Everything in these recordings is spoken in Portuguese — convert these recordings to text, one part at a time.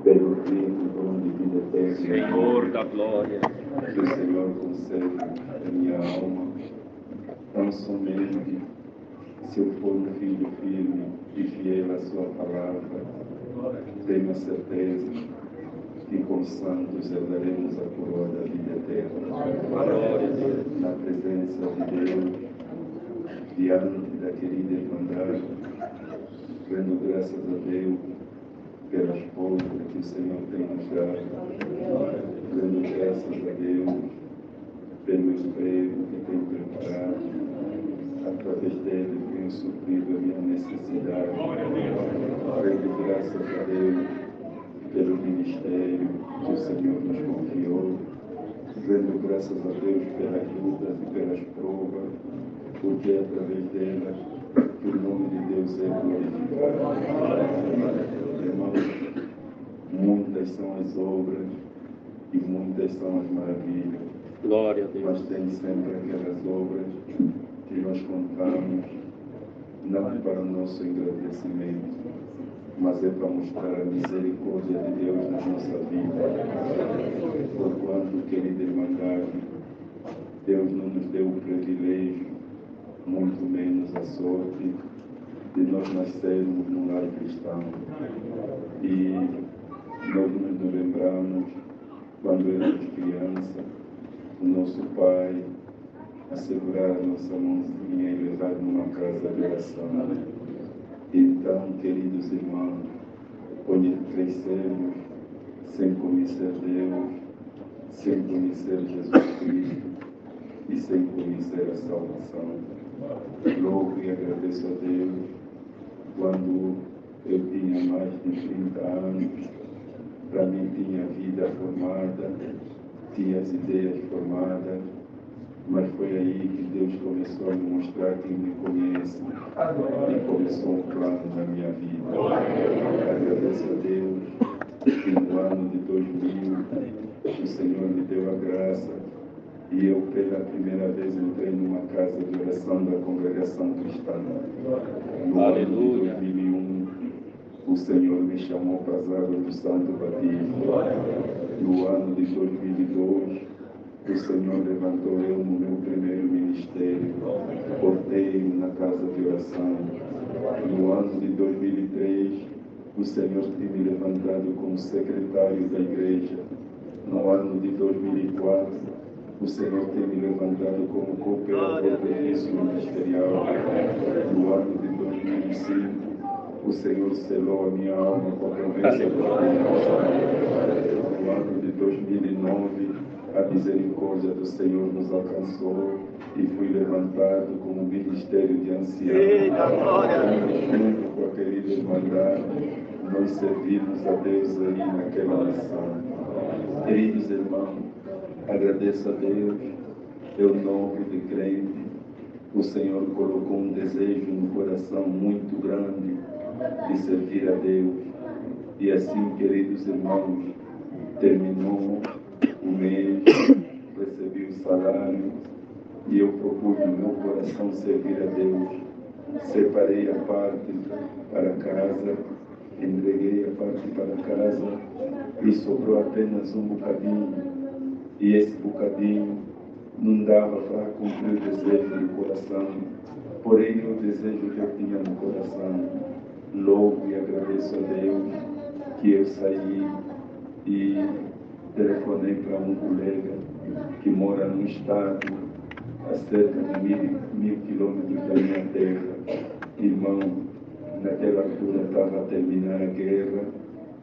pelo Filho, dom de vida eterna. Senhor da glória, Que o Senhor concede a minha alma, tão somente se eu for um filho firme e fiel à sua palavra. Tenho a certeza que com os santos herdaremos a coroa da vida eterna. glória a Deus. Na presença de Deus, diante da querida Irmandade, dando graças a Deus pelas poucas que o Senhor tem nos dado, dando graças a Deus pelo emprego que tem preparado, através dele tenho suprido a minha necessidade, dando graças a Deus pelo ministério que o Senhor nos confiou, dando graças a Deus pelas lutas e pelas provas, porque é através delas que o nome de Deus é glorificado. Irmãos, muitas são as obras e muitas são as maravilhas, Glória a Deus. mas tem sempre aquelas obras que nós contamos não para o nosso engrandecimento, mas é para mostrar a misericórdia de Deus na nossa vida. Porquanto, querida Irmandade, Deus não nos deu o privilégio, muito menos a sorte, de nós nascermos num lar cristão. E nós nos lembramos, quando éramos crianças, o nosso pai assegurar a nossa mãozinha e levar numa casa de oração. Então, queridos irmãos, onde crescemos sem conhecer Deus, sem conhecer Jesus Cristo e sem conhecer a salvação, louvo e agradeço a Deus quando eu tinha mais de 30 anos, para mim tinha a vida formada, tinha as ideias formadas, mas foi aí que Deus começou a me mostrar que me conhece e começou um plano na minha vida. Agradeço a Deus que no ano de 2000 o Senhor me deu a graça e eu pela primeira vez entrei numa casa de oração da congregação cristã. No ano de 2001 o Senhor me chamou para as águas do Santo Batismo. No ano de 2002 o Senhor levantou eu no meu primeiro ministério, porteiro na casa de oração. No ano de 2003, o Senhor tem me levantado como secretário da igreja. No ano de 2004, o Senhor tem me levantado como cooperador do serviço ministerial. No ano de 2005, o Senhor selou a minha alma com a promessa do No ano de 2009, a misericórdia do Senhor nos alcançou e fui levantado como ministério de anciãos. Junto com a querida Irmandade, nós servimos a Deus aí naquela nação. Queridos irmãos, agradeço a Deus, eu novo de crente, o Senhor colocou um desejo no coração muito grande de servir a Deus. E assim, queridos irmãos, terminou o mês, recebi o salário e eu propus no meu coração servir a Deus. Separei a parte para casa, entreguei a parte para casa e sobrou apenas um bocadinho. E esse bocadinho não dava para cumprir o desejo do coração, porém o desejo que eu tinha no coração, louvo e agradeço a Deus que eu saí e telefonei para um colega que mora num estado a cerca de 1.000 quilômetros da minha terra. Irmão, naquela altura estava a terminar a guerra,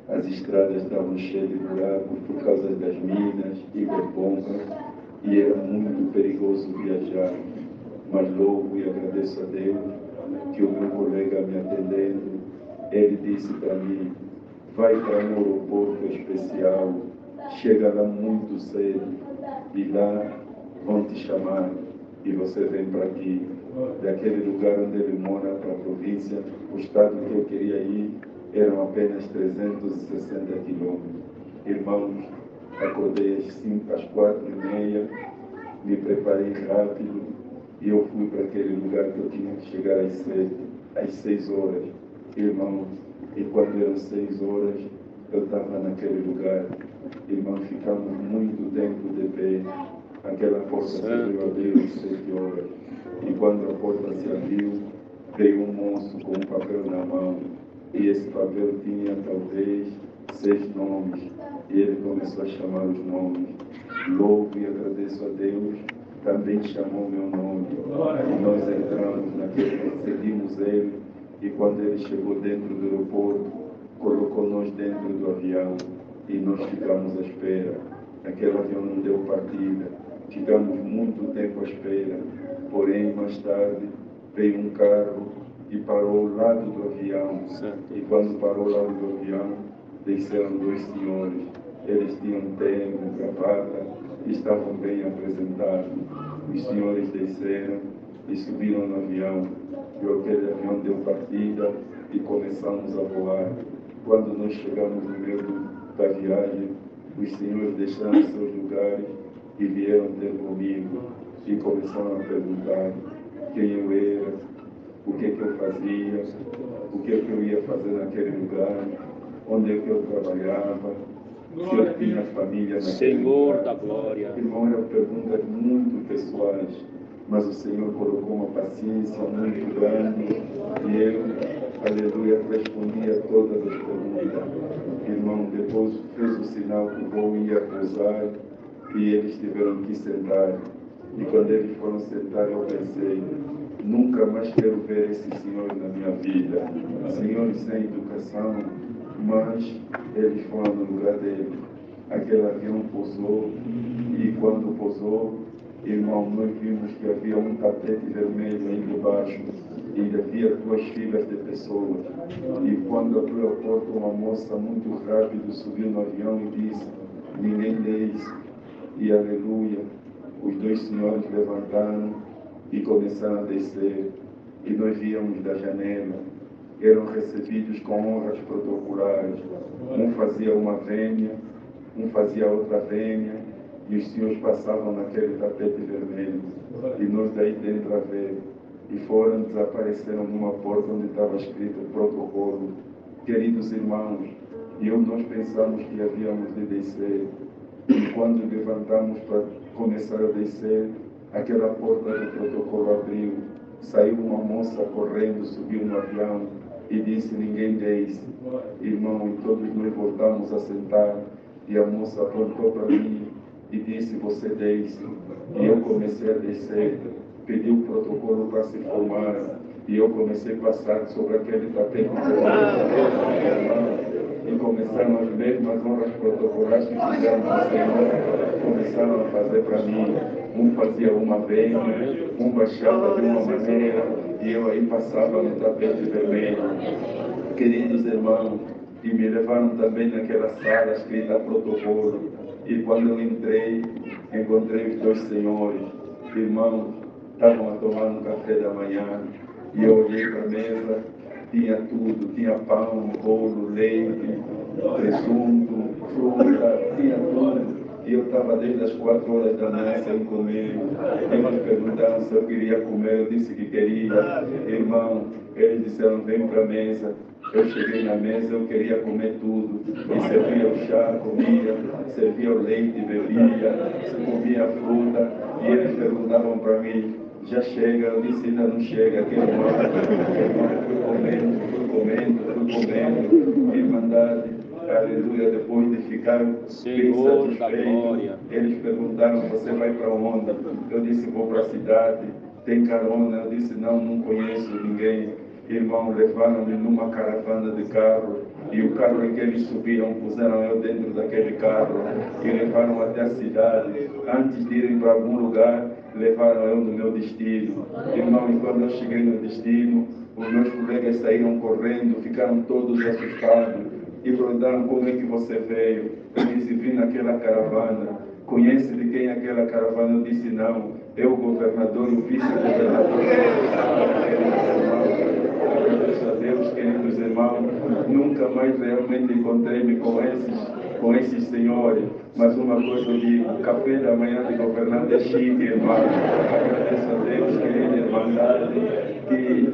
as estradas estavam cheias de buracos por causa das minas e das bombas, e era muito perigoso viajar. Mas louvo e agradeço a Deus que o meu colega me atendendo, ele disse para mim: vai para um aeroporto especial, chega lá muito cedo e lá vão te chamar e você vem para aqui. Daquele lugar onde ele mora para a província, o estado que eu queria ir eram apenas 360 quilômetros. Irmãos, acordei às 4h30, me preparei rápido e eu fui para aquele lugar que eu tinha que chegar às 6 horas. Irmãos, e quando eram 6 horas, eu estava naquele lugar. Irmão, ficamos muito tempo de pé. Aquela porta se abriu às 7 horas. E quando a porta se abriu, veio um moço com um papel na mão. E esse papel tinha talvez 6 nomes. E ele começou a chamar os nomes. Louvo e agradeço a Deus, também chamou meu nome. E nós entramos naquele, seguimos ele. E quando ele chegou dentro do aeroporto, colocou nós dentro do avião. E nós ficamos à espera. Aquele avião não deu partida. Ficamos muito tempo à espera. Porém, mais tarde, veio um carro e parou ao lado do avião. E quando parou ao lado do avião, desceram 2 senhores. Eles tinham terno, gravata e estavam bem apresentados. Os senhores desceram e subiram no avião. E aquele avião deu partida e começamos a voar. Quando nós chegamos no meio da viagem, os senhores deixaram seus lugares e vieram ter comigo e começaram a perguntar quem eu era, o que eu fazia, o que eu ia fazer naquele lugar, onde é que eu trabalhava, se eu tinha família naquele Senhor lugar. da glória. Irmão, eram perguntas muito pessoais, mas o Senhor colocou uma paciência muito grande e eu, aleluia, respondi a todas as perguntas. Irmão, depois fez o sinal que o voo ia pousar e eles tiveram que sentar. E quando eles foram sentar, eu pensei, nunca mais quero ver esses senhores na minha vida. Senhores sem educação, mas eles foram no lugar deles. Aquele avião pousou e quando pousou, irmão, nós vimos que havia um tapete vermelho aí debaixo e havia 2 filas de pessoas. E quando abriu a porta, uma moça muito rápido subiu no avião e disse, ninguém desce. E aleluia, os 2 senhores levantaram e começaram a descer. E nós víamos da janela, eram recebidos com honras protocolares. Um fazia uma vênia, um fazia outra vênia, e os senhores passavam naquele tapete vermelho. E nós daí dentro a ver. E foram, desapareceram numa porta onde estava escrito protocolo. Queridos irmãos, nós pensamos que havíamos de descer. E quando levantamos para começar a descer, aquela porta do protocolo abriu. Saiu uma moça correndo, subiu no avião e disse, ninguém desce. Irmão, e todos nós voltamos a sentar. E a moça apontou para mim e disse, você desce. E eu comecei a descer, pedi o protocolo para se formar. E eu comecei a passar sobre aquele tapete. E começaram as mesmas honras protocolares que fizeram com o Senhor, começaram a fazer para mim. Um fazia uma vênia, um baixava de uma maneira, e eu aí passava no tapete vermelho. Queridos irmãos, e me levaram também naquela sala escrita protocolo. E quando eu entrei, encontrei os 2 senhores. Irmãos, estavam a tomar um café da manhã, e eu olhei para a mesa, tinha tudo, tinha pão, bolo, leite, presunto, fruta, tinha tudo. E eu estava desde as 4 horas da manhã sem comer. Eles perguntaram se eu queria comer, eu disse que queria. Irmão, eles disseram, vem para a mesa. Eu cheguei na mesa, eu queria comer tudo. E servia o chá, comia, servia o leite, bebia, comia a fruta. E eles perguntavam para mim, já chega? Eu disse, ainda não chega, aquele irmão. Fui comendo, Irmandade, aleluia, depois de ficar bem satisfeito, eles perguntaram, você vai para onde? Eu disse, vou para a cidade, tem carona? Eu disse, não conheço ninguém. Irmão, levaram-me numa caravana de carro, e o carro em que eles subiram, puseram eu dentro daquele carro, e levaram até a cidade. Antes de irem para algum lugar, levaram eu no meu destino. Irmão, e quando eu cheguei no destino, os meus colegas saíram correndo, ficaram todos assustados, e perguntaram, como é que você veio? Eu disse, vim naquela caravana. Conhece de quem é aquela caravana? Eu disse, não, é o governador e o vice-governador. Agradeço a Deus, queridos irmãos, nunca mais realmente encontrei-me com esses senhores, mas uma coisa eu digo, o café da manhã de governante é chique, irmão. Agradeço a Deus, querida irmandade, que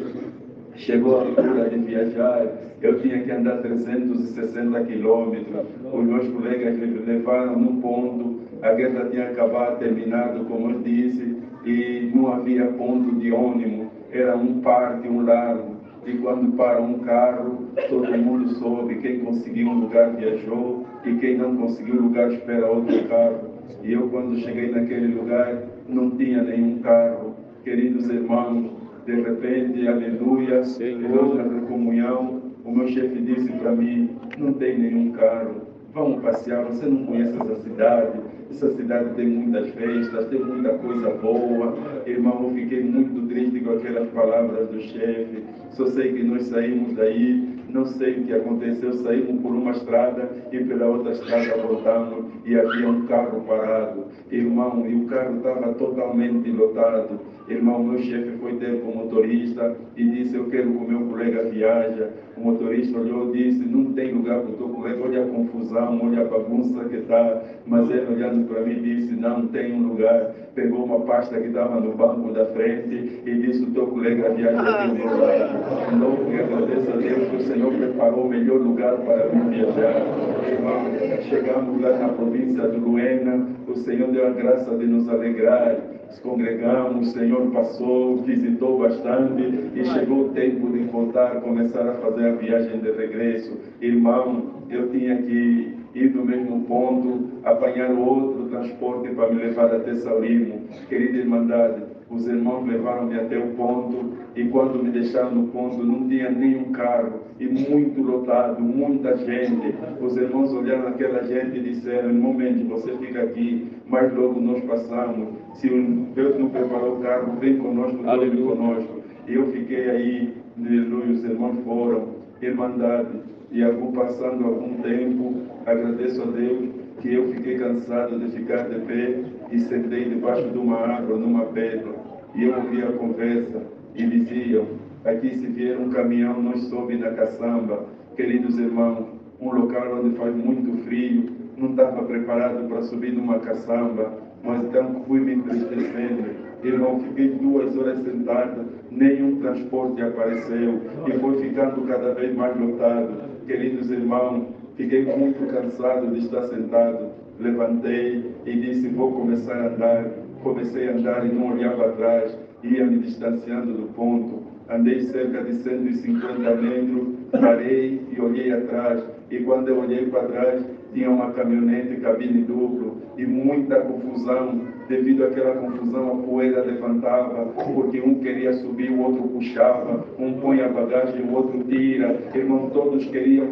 chegou a altura de viajar Eu tinha que andar 360 quilômetros. Os meus colegas me levaram num ponto, a guerra tinha acabado, terminado, como eu disse, e não havia ponto de ônibus. Era um parque, um largo. E quando para um carro, todo mundo soube. Quem conseguiu um lugar viajou e quem não conseguiu lugar espera outro carro. E eu, quando cheguei naquele lugar, não tinha nenhum carro. Queridos irmãos, de repente, aleluia, Deus na comunhão, o meu chefe disse para mim, não tem nenhum carro, vamos passear, você não conhece essa cidade tem muitas festas, tem muita coisa boa. Irmão, eu fiquei muito triste com aquelas palavras do chefe, só sei que nós saímos daí, não sei o que aconteceu, saímos por uma estrada e pela outra estrada voltamos e havia um carro parado, irmão, e o carro estava totalmente lotado. Irmão, meu chefe foi ter com o motorista e disse, eu quero que o meu colega viaja. O motorista olhou e disse, não tem lugar para o teu colega, olha a confusão, olha a bagunça que está. Mas ele olhando para mim disse, não tem um lugar. Pegou uma pasta que estava no banco da frente e disse, o teu colega viaja aqui do lado. Então, eu agradeço a Deus que o Senhor preparou o melhor lugar para mim viajar. Irmão, chegamos lá na província de Luena, o Senhor deu a graça de nos alegrar. Nos congregamos, o Senhor passou, visitou bastante e chegou o tempo de voltar, começar a fazer a viagem de regresso. Irmão, eu tinha que ir do mesmo ponto, apanhar outro transporte para me levar até Saurimo. Querida Irmandade, os irmãos levaram-me até o ponto e quando me deixaram no ponto não tinha nenhum carro e muito lotado, muita gente. Os irmãos olharam aquela gente e disseram, irmão Mendes, você fica aqui, mas logo nós passamos. Se Deus não preparou o carro, vem conosco, dorme conosco. E eu fiquei aí, aleluia, os irmãos foram, Irmandade, e passando algum tempo, agradeço a Deus que eu fiquei cansado de ficar de pé e sentei debaixo de uma árvore, numa pedra, e eu ouvi a conversa e diziam, aqui se vier um caminhão, nós sobe na caçamba. Queridos irmãos, um local onde faz muito frio, não estava preparado para subir numa caçamba, mas então fui me entristecendo. Irmão, fiquei 2 horas sentado, nenhum transporte apareceu e foi ficando cada vez mais lotado. Queridos irmãos, fiquei muito cansado de estar sentado. Levantei e disse, vou começar a andar. Comecei a andar e não olhava atrás, ia me distanciando do ponto. Andei cerca de 150 metros, parei e olhei atrás. E quando eu olhei para trás, tinha uma caminhonete, cabine duplo, e muita confusão. Devido àquela confusão, a poeira levantava, porque um queria subir, o outro puxava, um põe a bagagem, o outro tira. Irmão, todos queriam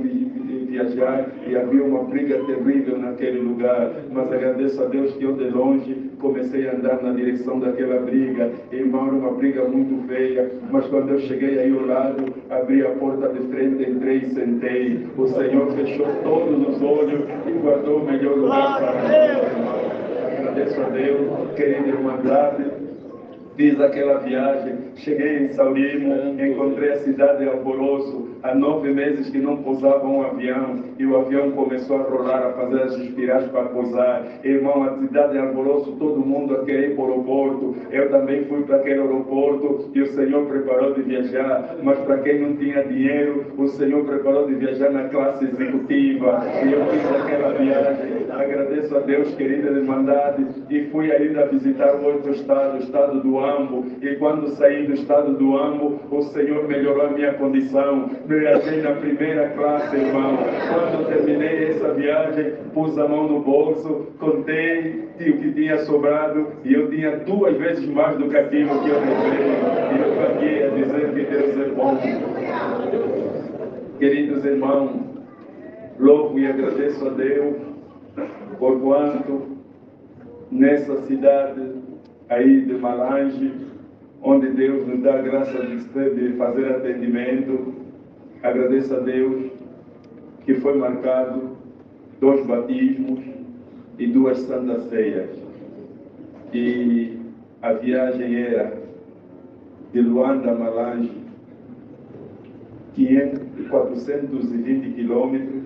viajar e havia uma briga terrível naquele lugar. Mas agradeço a Deus que eu de longe comecei a andar na direção daquela briga. Irmão, era uma briga muito feia, mas quando eu cheguei aí ao lado, abri a porta de frente, entrei e sentei. O Senhor fechou todos os olhos e guardou o melhor lugar para nós. Agradeço a Deus, querida Irmandade. Fiz aquela viagem, cheguei em Saurimo, encontrei a cidade de Alvoroço. Há 9 meses que não pousava um avião e o avião começou a rolar, a fazer as espirais para pousar. Irmão, a cidade de Alvoroço, todo mundo a querer ir para o aeroporto. Eu também fui para aquele aeroporto e o Senhor preparou de viajar, mas para quem não tinha dinheiro, o Senhor preparou de viajar na classe executiva. E eu fiz aquela viagem, agradeço a Deus, querida Irmandade, e fui ainda visitar o outro estado, o estado do Ambo. E quando saí do estado do Ambo, o Senhor melhorou a minha condição. Viajei na primeira classe, irmão. Quando terminei essa viagem, pus a mão no bolso, contei o que tinha sobrado e eu tinha 2 vezes mais do que aquilo que eu levei. E eu aqui a dizer que Deus é bom. Queridos irmãos, louvo e agradeço a Deus por quanto nessa cidade aí de Malange, onde Deus nos dá a graça de fazer atendimento. Agradeço a Deus que foi marcado 2 batismos e 2 santas ceias. E a viagem era de Luanda a Malange, 420 quilômetros,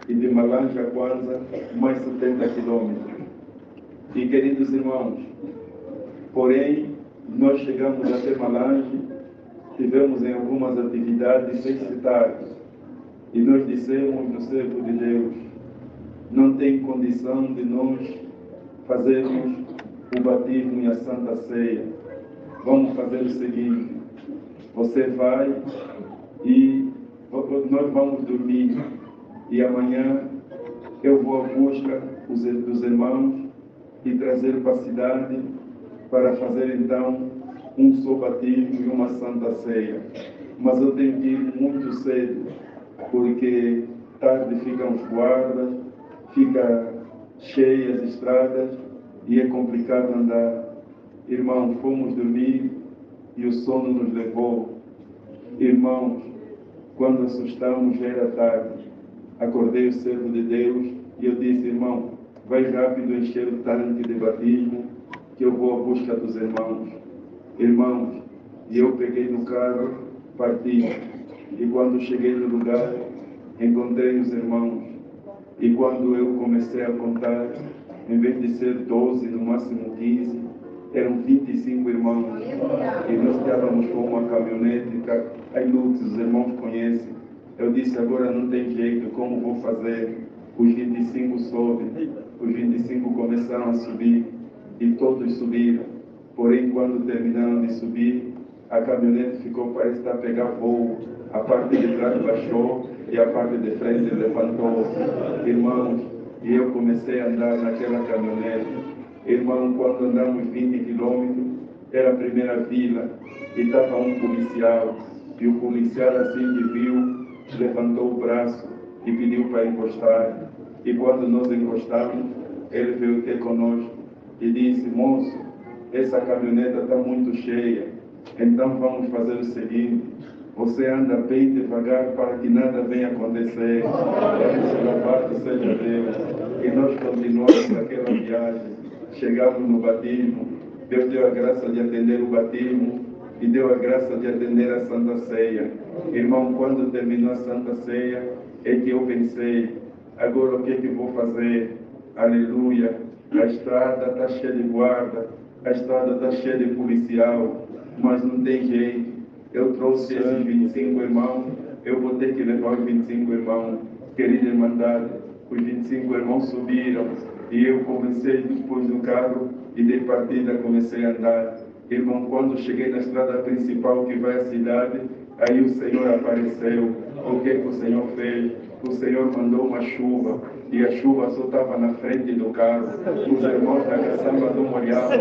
e de Malange a Kwanza, mais 70 quilômetros. E, queridos irmãos, porém, nós chegamos até Malange, tivemos em algumas atividades exercitárias. E nós dissemos no servo de Deus, não tem condição de nós fazermos o batismo e a Santa Ceia. Vamos fazer o seguinte, você vai e nós vamos dormir e amanhã eu vou à busca dos irmãos e trazer para a cidade para fazer então um só batismo e uma Santa Ceia. Mas eu tenho que ir muito cedo, porque tarde ficam os guardas, fica cheias as estradas e é complicado andar. Irmãos, fomos dormir e o sono nos levou. Irmãos, quando assustamos já era tarde. Acordei o servo de Deus e eu disse, irmão, vai rápido encher o tanque de batismo que eu vou à busca dos irmãos. Irmãos, e eu peguei no carro, parti. E quando cheguei no lugar, encontrei os irmãos. E quando eu comecei a contar, em vez de ser 12, no máximo 15, eram 25 irmãos. E nós estávamos com uma caminhonete, a Hilux, os irmãos conhecem. Eu disse, agora não tem jeito, como vou fazer? Os 25 sobem, os 25 começaram a subir, e todos subiram. Porém, quando terminaram de subir, a caminhonete ficou, parece estar a pegar voo. A parte de trás baixou e a parte de frente levantou. Irmãos, e eu comecei a andar naquela caminhonete. Irmão, quando andamos 20 quilômetros, era a primeira fila e estava um policial. E o policial, assim que viu, levantou o braço e pediu para encostar. E quando nós encostamos, ele veio ter conosco e disse, moço, essa caminhoneta está muito cheia, então vamos fazer o seguinte, você anda bem devagar para que nada venha acontecer. Louvado seja Deus. E nós continuamos aquela viagem, chegamos no batismo, Deus deu a graça de atender o batismo e deu a graça de atender a Santa Ceia. Irmão, quando terminou a Santa Ceia, é que eu pensei, agora o que é que vou fazer? Aleluia, a estrada está cheia de guarda, a estrada está cheia de policial, mas não tem jeito. Eu trouxe esses 25 irmãos, eu vou ter que levar os 25 irmãos. Querida irmandade, os 25 irmãos subiram e eu comecei depois do carro e de partida comecei a andar. Irmão, quando cheguei na estrada principal que vai à cidade, aí o Senhor apareceu. O que o Senhor fez? O Senhor mandou uma chuva e a chuva só estava na frente do carro. Os irmãos da caçamba não olhavam.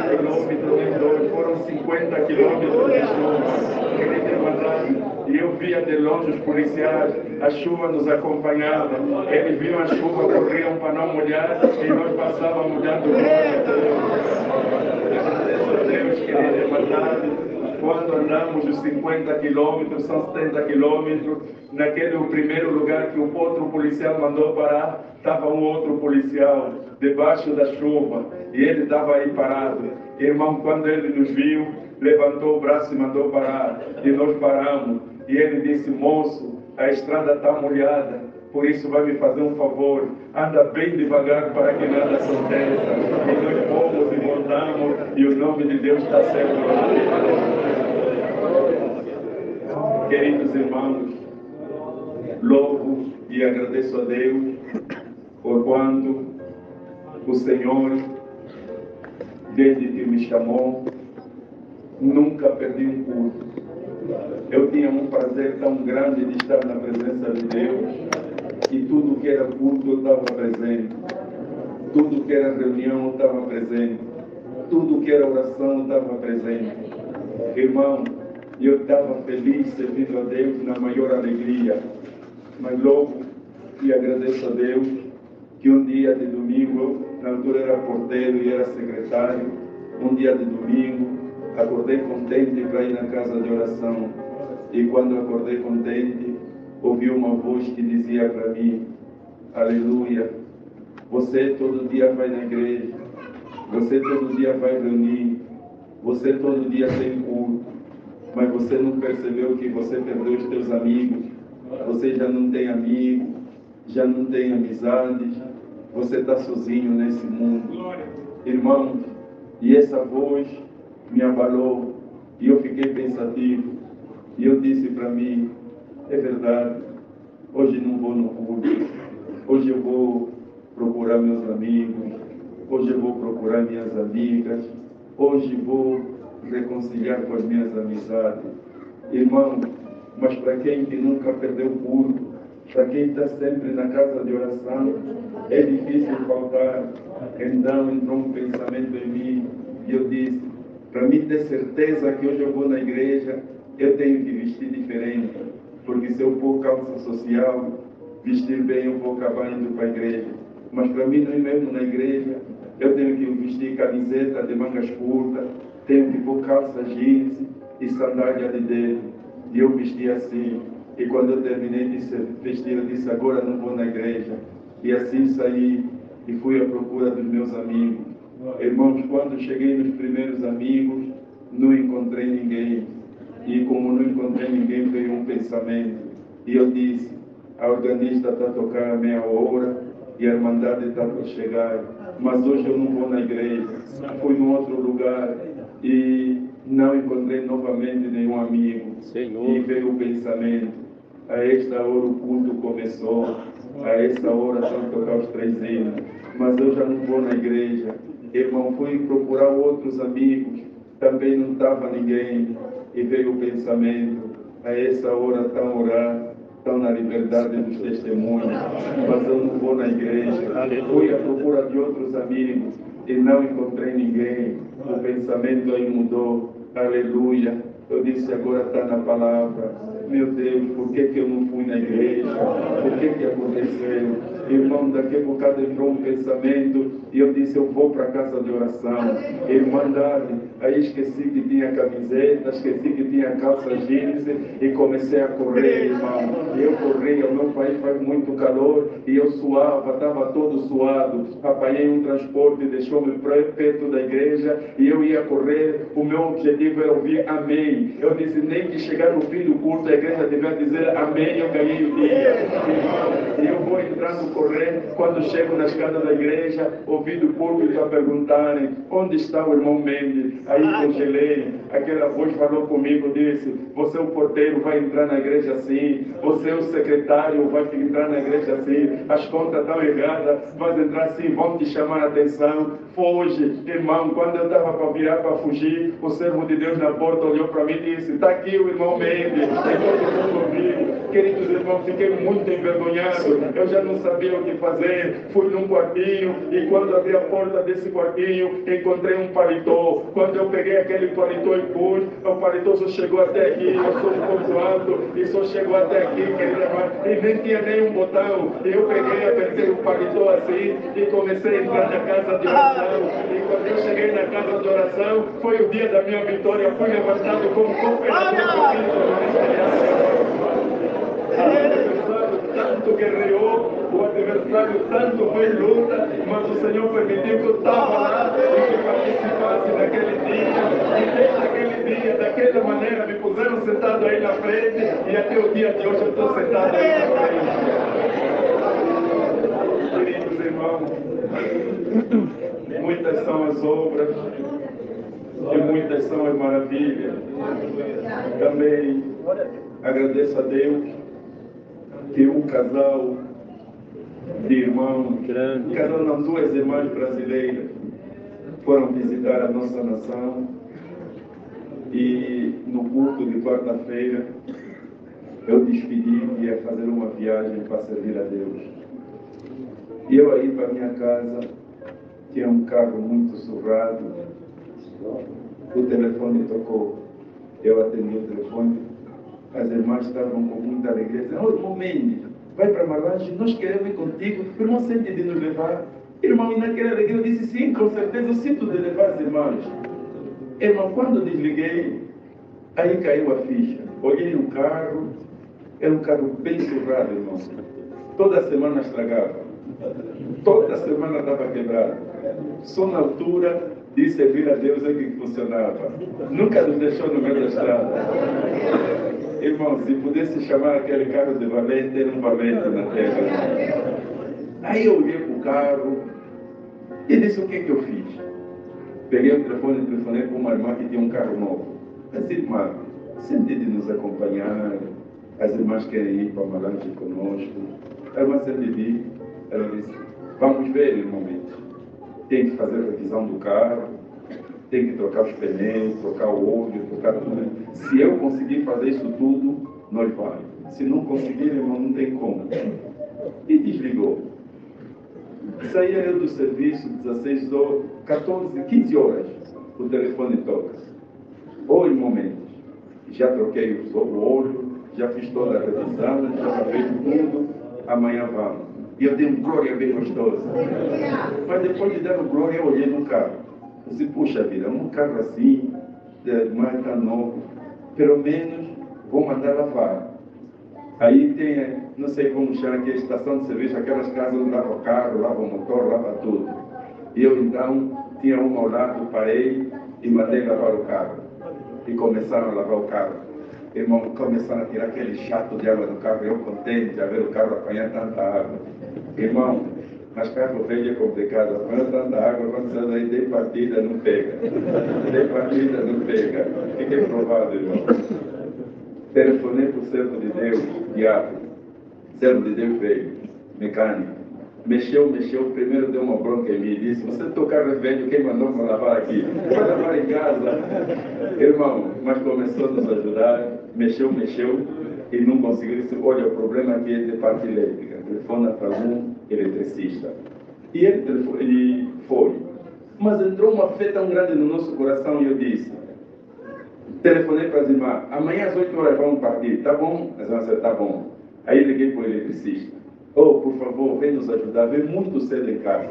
Quilômetro em dois, foram 50 quilômetros de chuva. Querida irmandade, e eu via de longe os policiais, a chuva nos acompanhava. Eles viam a chuva, corriam para não molhar e nós passávamos molhando. Deus, querida irmandade, quando andamos os 50 quilômetros, são 70 quilômetros, naquele primeiro lugar que o outro policial mandou parar, estava um outro policial debaixo da chuva e ele estava aí parado. Irmão, quando ele nos viu, levantou o braço e mandou parar e nós paramos. E ele disse, moço, a estrada está molhada, por isso vai me fazer um favor, anda bem devagar para que nada aconteça. E nós fomos e voltamos e o nome de Deus está sendo glorificado. Queridos irmãos, louvo e agradeço a Deus por quando o Senhor, desde que me chamou, nunca perdi um culto. Eu tinha um prazer tão grande de estar na presença de Deus e tudo que era culto eu estava presente, tudo que era reunião eu estava presente, tudo que era oração eu estava presente. Irmão, eu estava feliz servindo a Deus na maior alegria, mas louvo e agradeço a Deus que um dia de domingo, na altura era porteiro e era secretário, um dia de domingo, acordei contente para ir na casa de oração. E quando acordei contente, ouvi uma voz que dizia para mim, aleluia, você todo dia vai na igreja, você todo dia vai reunir, você todo dia tem culto, mas você não percebeu que você perdeu os teus amigos, você já não tem amigos, já não tem amizades, você está sozinho nesse mundo. Irmãos, e essa voz me abalou e eu fiquei pensativo e eu disse para mim, é verdade, Hoje não vou no culto. Hoje eu vou procurar meus amigos. Hoje eu vou procurar minhas amigas. Hoje vou reconciliar com as minhas amizades. Irmão, mas para quem que nunca perdeu o culto, para quem está sempre na casa de oração, é difícil faltar. Então entrou um pensamento em mim e eu disse, para mim ter certeza que hoje eu vou na igreja, eu tenho que vestir diferente. Porque se eu pôr calça social, vestir bem, eu vou acabar indo para a igreja. Mas para mim, não ir mesmo na igreja, eu tenho que vestir camiseta de mangas curtas, tenho que pôr calça jeans e sandália de dedo. E eu vesti assim. E quando eu terminei de vestir, eu disse, agora não vou na igreja. E assim saí e fui à procura dos meus amigos. Irmãos, quando cheguei nos primeiros amigos, não encontrei ninguém. E como não encontrei ninguém, veio um pensamento. E eu disse, a organista está a tocar a meia hora e a irmandade está para chegar. Mas hoje eu não vou na igreja. Fui num outro lugar e não encontrei novamente nenhum amigo. Senhor. E veio o pensamento, a esta hora o culto começou, a esta hora estão a tocar os 3 hinos, mas eu já não vou na igreja. Irmão, fui procurar outros amigos, também não estava ninguém, e veio o pensamento, a essa hora estão a orar, estão na liberdade dos testemunhos, mas eu não vou na igreja. Fui à procura de outros amigos e não encontrei ninguém. O pensamento aí mudou. Aleluia. Eu disse, agora está na palavra. Meu Deus, por que eu não fui na igreja? Por que aconteceu? Irmão, daqui a bocado entrou um pensamento e eu disse, eu vou para a casa de oração. Irmandade, aí esqueci que tinha camiseta, esqueci que tinha calça jeans e comecei a correr, irmão. E eu corria, o meu país faz muito calor e eu suava, estava todo suado. Apanhei um transporte, deixou-me perto da igreja e eu ia correr. O meu objetivo era ouvir amém. Eu disse, nem que chegar no fim do culto, a igreja devia dizer amém, eu ganhei o dia. E eu vou entrar no correr, quando chego na escada da igreja, ouvi do púlpito a perguntarem, onde está o irmão Mendes? Aí congelei, aquela voz falou comigo, disse, você é o porteiro, vai entrar na igreja assim, você é o secretário, vai entrar na igreja assim, as contas estão erradas, vai entrar assim, vão te chamar a atenção, foge. Irmão, quando eu estava para virar para fugir, o servo de Deus na porta olhou para mim e disse, está aqui o irmão Mendes. Queridos irmãos, fiquei muito envergonhado, eu já não sabia o que fazer. Fui num quartinho e quando abri a porta desse quartinho, encontrei um paletó. Quando eu peguei aquele paletó e pus, o paletó só chegou até aqui, eu sou um pouco alto e só chegou até aqui, querido irmão, e nem tinha nenhum botão. E eu peguei, apertei o paletó assim e comecei a entrar na casa de oração. E quando eu cheguei na casa de oração, foi o dia da minha vitória, fui levantado como cooperador do Cristo. O adversário tanto guerreou, o adversário tanto fez luta, mas o Senhor permitiu que eu estava lá e que participasse daquele dia. E desde aquele dia, daquela maneira, me puseram sentado aí na frente e até o dia de hoje eu estou sentado aí na frente. Queridos irmãos, muitas são as obras e muitas são as maravilhas. Também agradeço a Deus que um casal de irmãos, duas irmãs brasileiras foram visitar a nossa nação e no culto de quarta-feira eu despedi que ia fazer uma viagem para servir a Deus. E eu aí para minha casa tinha um carro muito surrado, o telefone tocou, eu atendi o telefone. As irmãs estavam com muita alegria, dizendo, irmão Mendes, vai para Malange, nós queremos ir contigo, o irmão sente de nos levar. Irmão, e naquela alegria eu disse, sim, com certeza, eu sinto de levar as irmãs. Irmão, quando eu desliguei, aí caiu a ficha. Olhei o carro, era um carro bem surrado, irmão. Toda semana estragava, toda semana estava quebrado. Só na altura de servir a Deus é que funcionava. Nunca nos deixou no meio da estrada. Irmão, se pudesse chamar aquele carro de valente, era um valente na terra. Aí eu olhei para o carro e disse, o que eu fiz? Peguei o telefone e telefonei para uma irmã que tinha um carro novo. Disse, irmã, sente de nos acompanhar, as irmãs querem ir para Malange conosco. A irmã Sandy, ela disse, vamos ver, irmãos, tem que fazer a revisão do carro, tem que trocar os pneus, trocar o óleo, trocar tudo. Se eu conseguir fazer isso tudo, nós vamos. Se não conseguir, irmão, não tem como. E desligou. Saía eu do serviço, 16 horas, 14, 15 horas, o telefone toca. Oi, momentos. Já troquei o óleo, já fiz toda a revisão, já fiz tudo, amanhã vamos. E eu dei um glória bem gostosa. Mas depois de dar glória, eu olhei no carro. Eu disse, puxa vida, um carro assim, mais tão novo, pelo menos vou mandar lavar. Aí tem, não sei como chama, que é a estação de serviço, aquelas casas onde lava o carro, lava o motor, lava tudo. E eu então tinha uma ao lado, parei e mandei lavar o carro. E começaram a lavar o carro. Irmão, começaram a tirar aquele chato de água do carro, eu contente de ver o carro apanhar tanta água. Irmão, mas carro velho é complicado, apanhar tanta água, quando você daí dei partida, não pega. Dei partida, não pega. Fiquei provado, irmão. Telefonei para o servo de Deus, diabo. Servo de Deus veio, mecânico. Mexeu, primeiro deu uma bronca em mim e disse, você teu carro é velho, quem mandou para lavar aqui? Vai lavar em casa. Irmão, mas começou a nos ajudar, mexeu, e não conseguiu. Disse, olha, o problema aqui é de parte elétrica. Telefona para um eletricista. E ele foi. Mas entrou uma fé tão grande no nosso coração e eu disse, telefonei para as irmãs, amanhã às 8 horas vamos partir, tá bom? As irmãs disseram, tá bom. Aí liguei para o eletricista. Oh, por favor, vem nos ajudar, vem muito cedo em casa.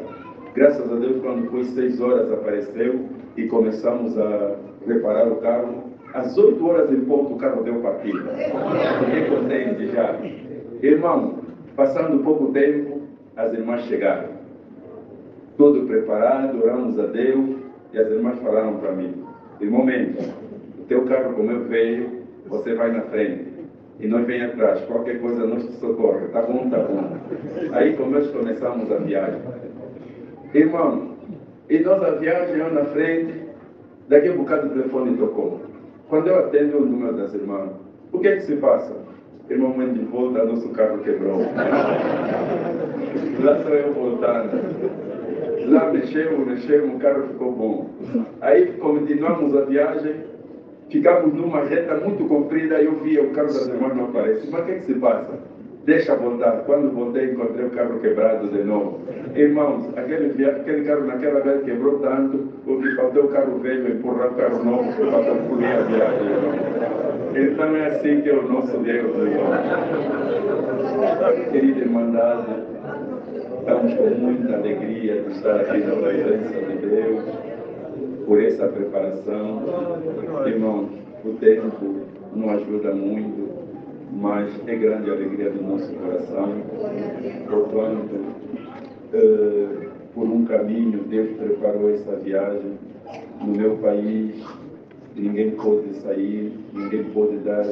Graças a Deus, quando foi 6 horas, apareceu e começamos a reparar o carro. Às 8 horas em ponto, o carro deu partida. Fiquei contente já. Irmão, passando pouco tempo, as irmãs chegaram. Tudo preparado, oramos a Deus e as irmãs falaram para mim, irmão Mendes, o teu carro como eu veio, você vai na frente. E nós vem atrás, qualquer coisa nós te socorre, tá bom, tá bom. Aí nós começamos a viagem. Irmão, e nós a viagem, eu na frente, daqui a um bocado o telefone tocou. Quando eu atendo o número das irmãs, o que é que se passa? Irmão, mãe de volta, nosso carro quebrou. Lá sou eu voltando. Lá mexemos, o carro ficou bom. Aí continuamos a viagem. Ficamos numa reta muito comprida e eu via o carro das irmãs não aparece. Mas o que é que se passa? Deixa voltar. Quando voltei, encontrei o carro quebrado de novo. Irmãos, aquele carro naquela vez quebrou tanto, o que faltou o carro velho, empurrar o carro novo para concluir a viagem. Então é assim que é o nosso Deus, irmão. Querida irmandade, estamos com muita alegria de estar aqui na presença de Deus. Por essa preparação, irmãos, o tempo não ajuda muito, mas é grande a alegria do nosso coração, porquanto, por um caminho, Deus preparou essa viagem. No meu país, ninguém pôde sair, ninguém pôde dar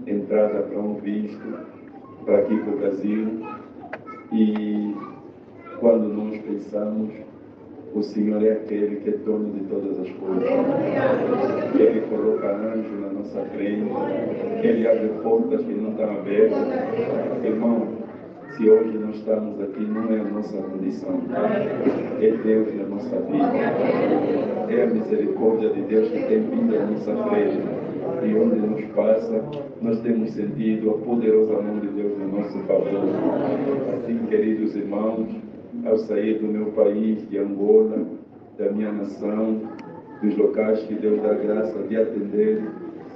entrada para um visto para aqui para o Brasil, e quando nós pensamos, o Senhor é aquele que é dono de todas as coisas. Ele coloca anjo na nossa frente. Ele abre portas que não estão abertas. Irmão, se hoje nós estamos aqui, não é a nossa condição. É Deus na nossa vida. É a misericórdia de Deus que tem vindo à nossa frente. E onde nos passa, nós temos sentido a poderosa mão de Deus no nosso favor. Assim, queridos irmãos, ao sair do meu país, de Angola, da minha nação, dos locais que Deus dá graça de atender,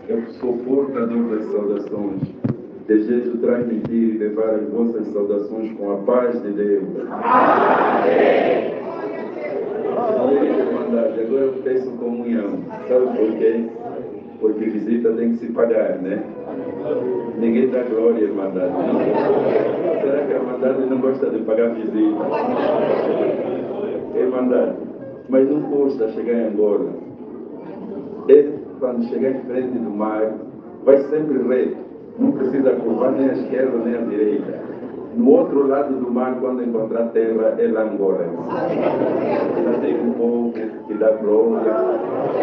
eu sou portador das saudações. Desejo transmitir e levar as vossas saudações com a paz de Deus. Amém. Agora eu peço comunhão. Sabe por quê? Porque visita tem que se pagar, né? Ninguém dá glória, irmandade. Será que a irmandade não gosta de pagar visita? Irmandade, mas não custa chegar em Angola. Quando chegar em frente do mar, vai sempre reto. Não precisa curvar nem à esquerda nem à direita. No outro lado do mar, quando encontrar terra, é lá Angola. Já tem um povo que dá glória,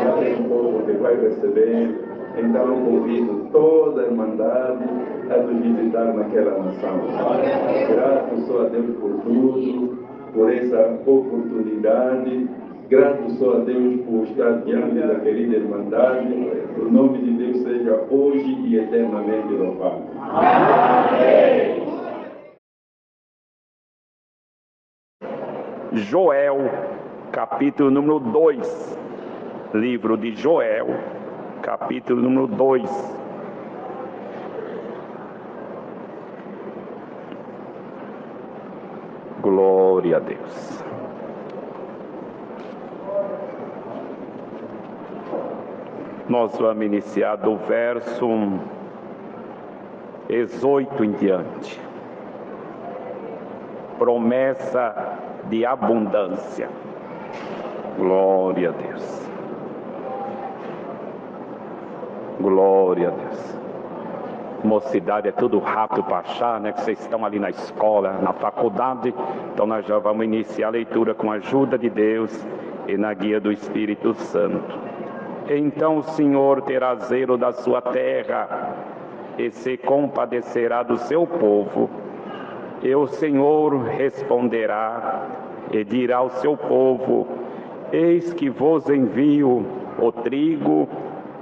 já tem um povo que vai receber. Então eu convido toda a Irmandade a nos visitar naquela nação. Grato sou a Deus por tudo, por essa oportunidade. Grato sou a Deus por estar diante da querida Irmandade. O nome de Deus seja hoje e eternamente louvado. Amém. Joel, capítulo número 2. Livro de Joel, capítulo número 2. Glória a Deus. Nós vamos iniciar do verso 18 em diante. Promessa de abundância. Glória a Deus. Glória a Deus. Mocidade é tudo rápido para achar, né? Que vocês estão ali na escola, na faculdade. Então nós já vamos iniciar a leitura com a ajuda de Deus e na guia do Espírito Santo. Então o Senhor terá zelo da sua terra e se compadecerá do seu povo. E o Senhor responderá e dirá ao seu povo: eis que vos envio o trigo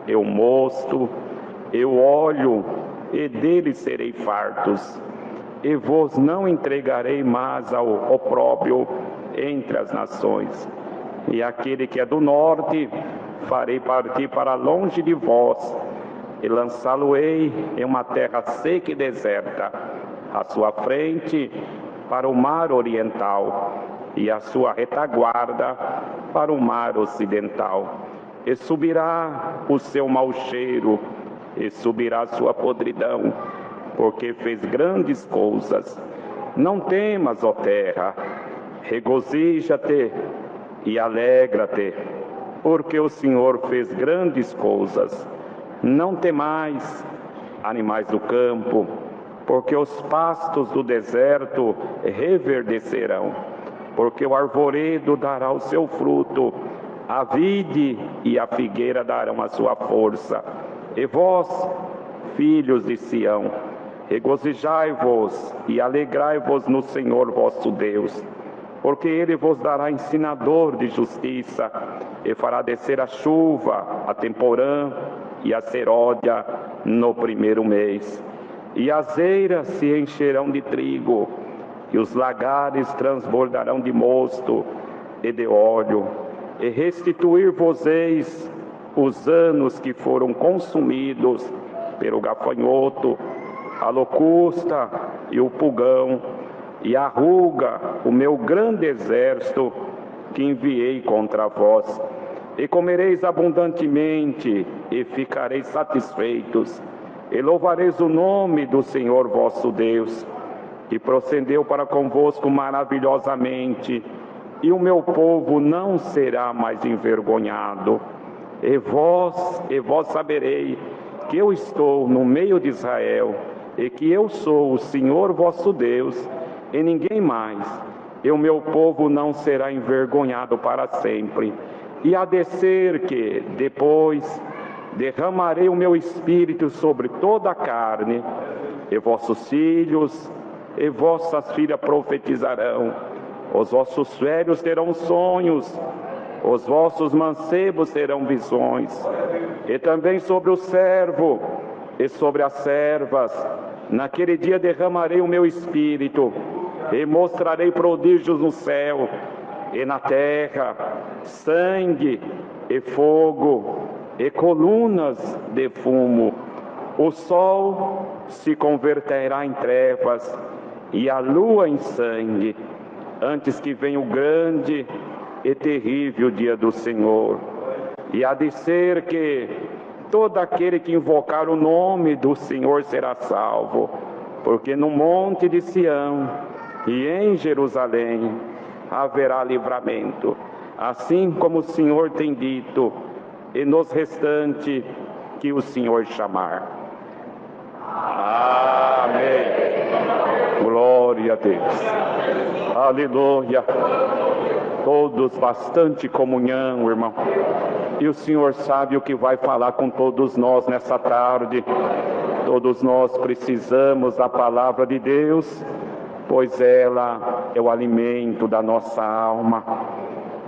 e o mosto e o óleo, e dele serei fartos, e vos não entregarei mais ao opróbrio entre as nações. E aquele que é do norte farei partir para longe de vós, e lançá-lo-ei em uma terra seca e deserta, à sua frente para o mar oriental, e a sua retaguarda para o mar ocidental. E subirá o seu mau cheiro, e subirá a sua podridão, porque fez grandes coisas. Não temas, ó terra, regozija-te e alegra-te, porque o Senhor fez grandes coisas. Não temais, animais do campo, porque os pastos do deserto reverdecerão, porque o arvoredo dará o seu fruto, a vide e a figueira darão a sua força. E vós, filhos de Sião, regozijai-vos e alegrai-vos no Senhor vosso Deus, porque Ele vos dará ensinador de justiça, e fará descer a chuva, a temporã e a seródia no primeiro mês. E as eiras se encherão de trigo, e os lagares transbordarão de mosto e de óleo, e restituir-vos-eis os anos que foram consumidos pelo gafanhoto, a locusta e o pulgão, e a ruga, o meu grande exército que enviei contra vós. E comereis abundantemente, e ficareis satisfeitos, e louvareis o nome do Senhor vosso Deus, que procedeu para convosco maravilhosamente, e o meu povo não será mais envergonhado. E vós saberei que eu estou no meio de Israel, e que eu sou o Senhor vosso Deus, e ninguém mais. E o meu povo não será envergonhado para sempre. E há de ser que, depois, derramarei o meu espírito sobre toda a carne, e vossos filhos e vossas filhas profetizarão, os vossos velhos terão sonhos, os vossos mancebos terão visões, e também sobre o servo e sobre as servas, naquele dia derramarei o meu espírito, e mostrarei prodígios no céu e na terra, sangue e fogo, e colunas de fumo. O sol se converterá em trevas, e a lua em sangue, antes que venha o grande e terrível dia do Senhor. E há de ser que todo aquele que invocar o nome do Senhor será salvo, porque no monte de Sião e em Jerusalém haverá livramento, assim como o Senhor tem dito, e nos restantes que o Senhor chamar. Amém. Glória a Deus. Aleluia. Todos bastante comunhão, irmão. E o Senhor sabe o que vai falar com todos nós nessa tarde. Todos nós precisamos da palavra de Deus, pois ela é o alimento da nossa alma.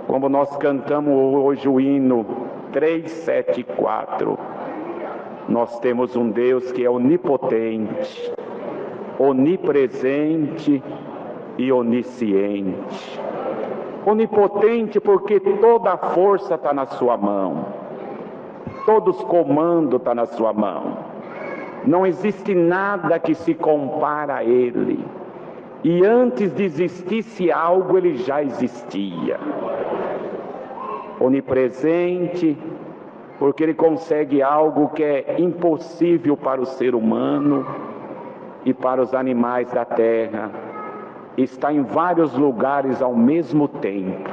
Como nós cantamos hoje o hino 374, nós temos um Deus que é onipotente, onipresente e onisciente. Onipotente porque toda a força está na sua mão, todos os comandos estão na sua mão. Não existe nada que se compara a Ele. E antes de existisse algo, Ele já existia. Onipresente, porque Ele consegue algo que é impossível para o ser humano e para os animais da terra. Está em vários lugares ao mesmo tempo.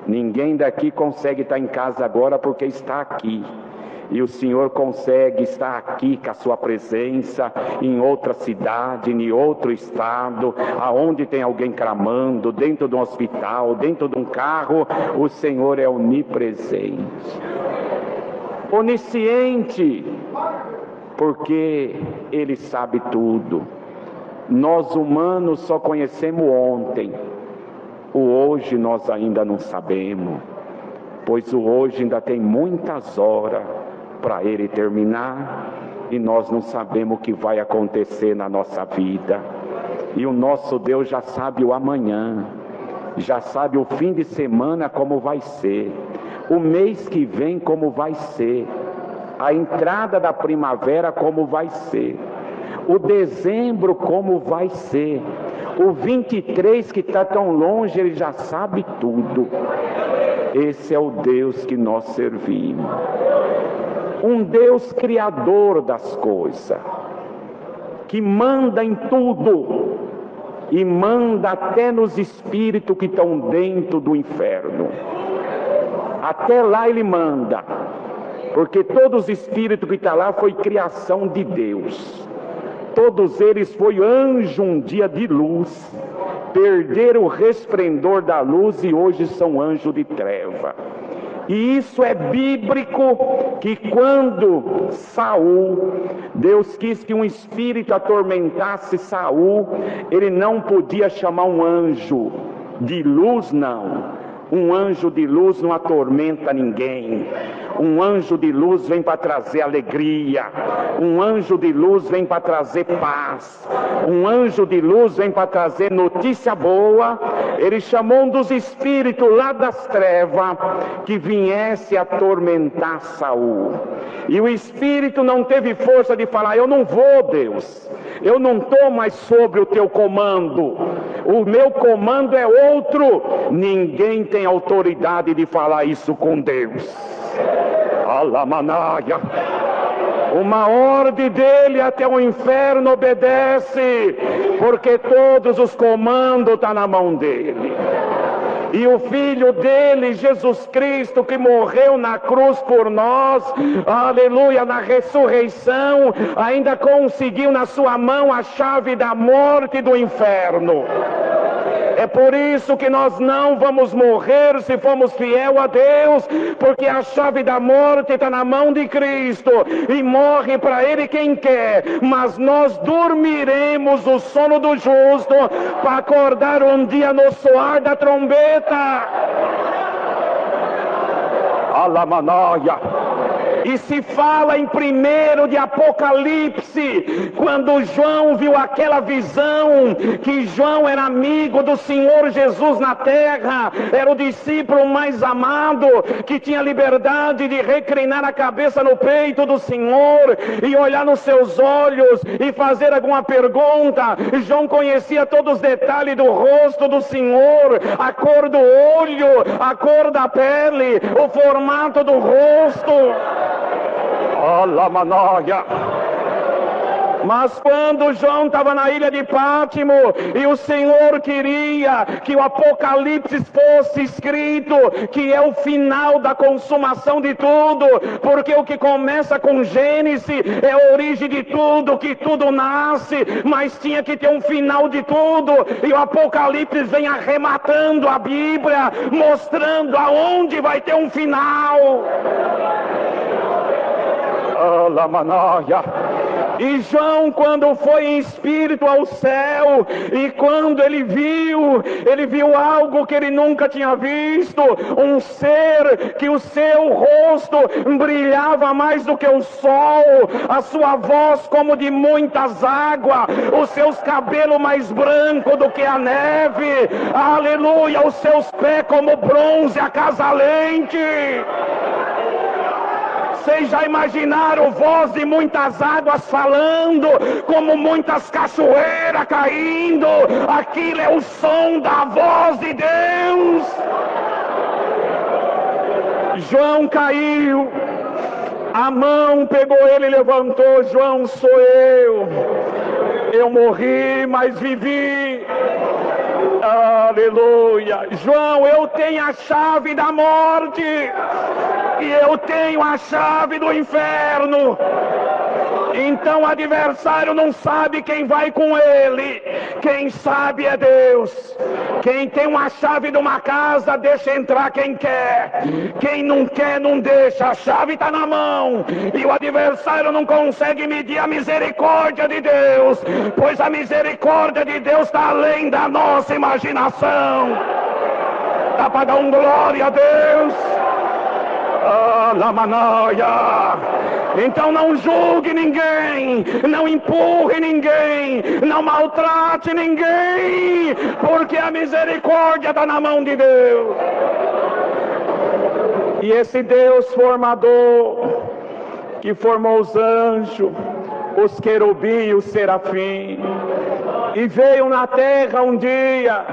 Ninguém daqui consegue estar em casa agora porque está aqui. E o Senhor consegue estar aqui com a sua presença, em outra cidade, em outro estado, aonde tem alguém clamando, dentro de um hospital, dentro de um carro. O Senhor é onipresente. Onisciente, porque Ele sabe tudo. Nós humanos só conhecemos ontem. O hoje nós ainda não sabemos, pois o hoje ainda tem muitas horas para ele terminar, e nós não sabemos o que vai acontecer na nossa vida. E o nosso Deus já sabe o amanhã, já sabe o fim de semana como vai ser, o mês que vem como vai ser, a entrada da primavera como vai ser, o dezembro como vai ser, o 23 que está tão longe, Ele já sabe tudo. Esse é o Deus que nós servimos. Um Deus criador das coisas, que manda em tudo, e manda até nos espíritos que estão dentro do inferno. Até lá Ele manda, porque todos os espíritos que estão lá foi criação de Deus. Todos eles foi anjo um dia de luz, perderam o resplendor da luz e hoje são anjo de treva. E isso é bíblico, que quando Saul, Deus quis que um espírito atormentasse Saul, ele não podia chamar um anjo de luz, não. Um anjo de luz não atormenta ninguém. Um anjo de luz vem para trazer alegria. Um anjo de luz vem para trazer paz. Um anjo de luz vem para trazer notícia boa. Ele chamou um dos espíritos lá das trevas que viesse atormentar Saul. E o espírito não teve força de falar: eu não vou, Deus. Eu não estou mais sobre o teu comando. O meu comando é outro. Ninguém tem autoridade de falar isso com Deus. Alamanaia. Uma ordem dele até o inferno obedece, porque todos os comandos estão na mão dele. E o Filho dele, Jesus Cristo, que morreu na cruz por nós, aleluia, na ressurreição, ainda conseguiu na sua mão a chave da morte e do inferno. É por isso que nós não vamos morrer se formos fiel a Deus, porque a chave da morte está na mão de Cristo, e morre para Ele quem quer, mas nós dormiremos o sono do justo, para acordar um dia no soar da trombeta. Alamanaia. E se fala em 1 de Apocalipse, quando João viu aquela visão, que João era amigo do Senhor Jesus na terra, era o discípulo mais amado, que tinha liberdade de reclinar a cabeça no peito do Senhor, e olhar nos seus olhos, e fazer alguma pergunta. João conhecia todos os detalhes do rosto do Senhor, a cor do olho, a cor da pele, o formato do rosto. Alamanaia. Mas quando João estava na ilha de Pátimo e o Senhor queria que o Apocalipse fosse escrito, que é o final da consumação de tudo, porque o que começa com Gênesis é a origem de tudo, que tudo nasce, mas tinha que ter um final de tudo, e o Apocalipse vem arrematando a Bíblia, mostrando aonde vai ter um final. E João, quando foi em espírito ao céu, e quando ele viu algo que ele nunca tinha visto, um ser que o seu rosto brilhava mais do que o sol, a sua voz como de muitas águas, os seus cabelos mais brancos do que a neve, aleluia, os seus pés como bronze acasalente. Vocês já imaginaram voz de muitas águas falando, como muitas cachoeiras caindo? Aquilo é o som da voz de Deus. João caiu, a mão pegou ele e levantou. João, sou eu morri, mas vivi. Aleluia. João, eu tenho a chave da morte e eu tenho a chave do inferno. Então o adversário não sabe quem vai com ele, quem sabe é Deus. Quem tem uma chave de uma casa, deixa entrar quem quer. Quem não quer, não deixa. A chave está na mão. E o adversário não consegue medir a misericórdia de Deus, pois a misericórdia de Deus está além da nossa imaginação. Dá para dar glória a Deus? Então não julgue ninguém, não empurre ninguém, não maltrate ninguém, porque a misericórdia está na mão de Deus. E esse Deus formador, que formou os anjos, os querubins e os serafins, e veio na terra um dia,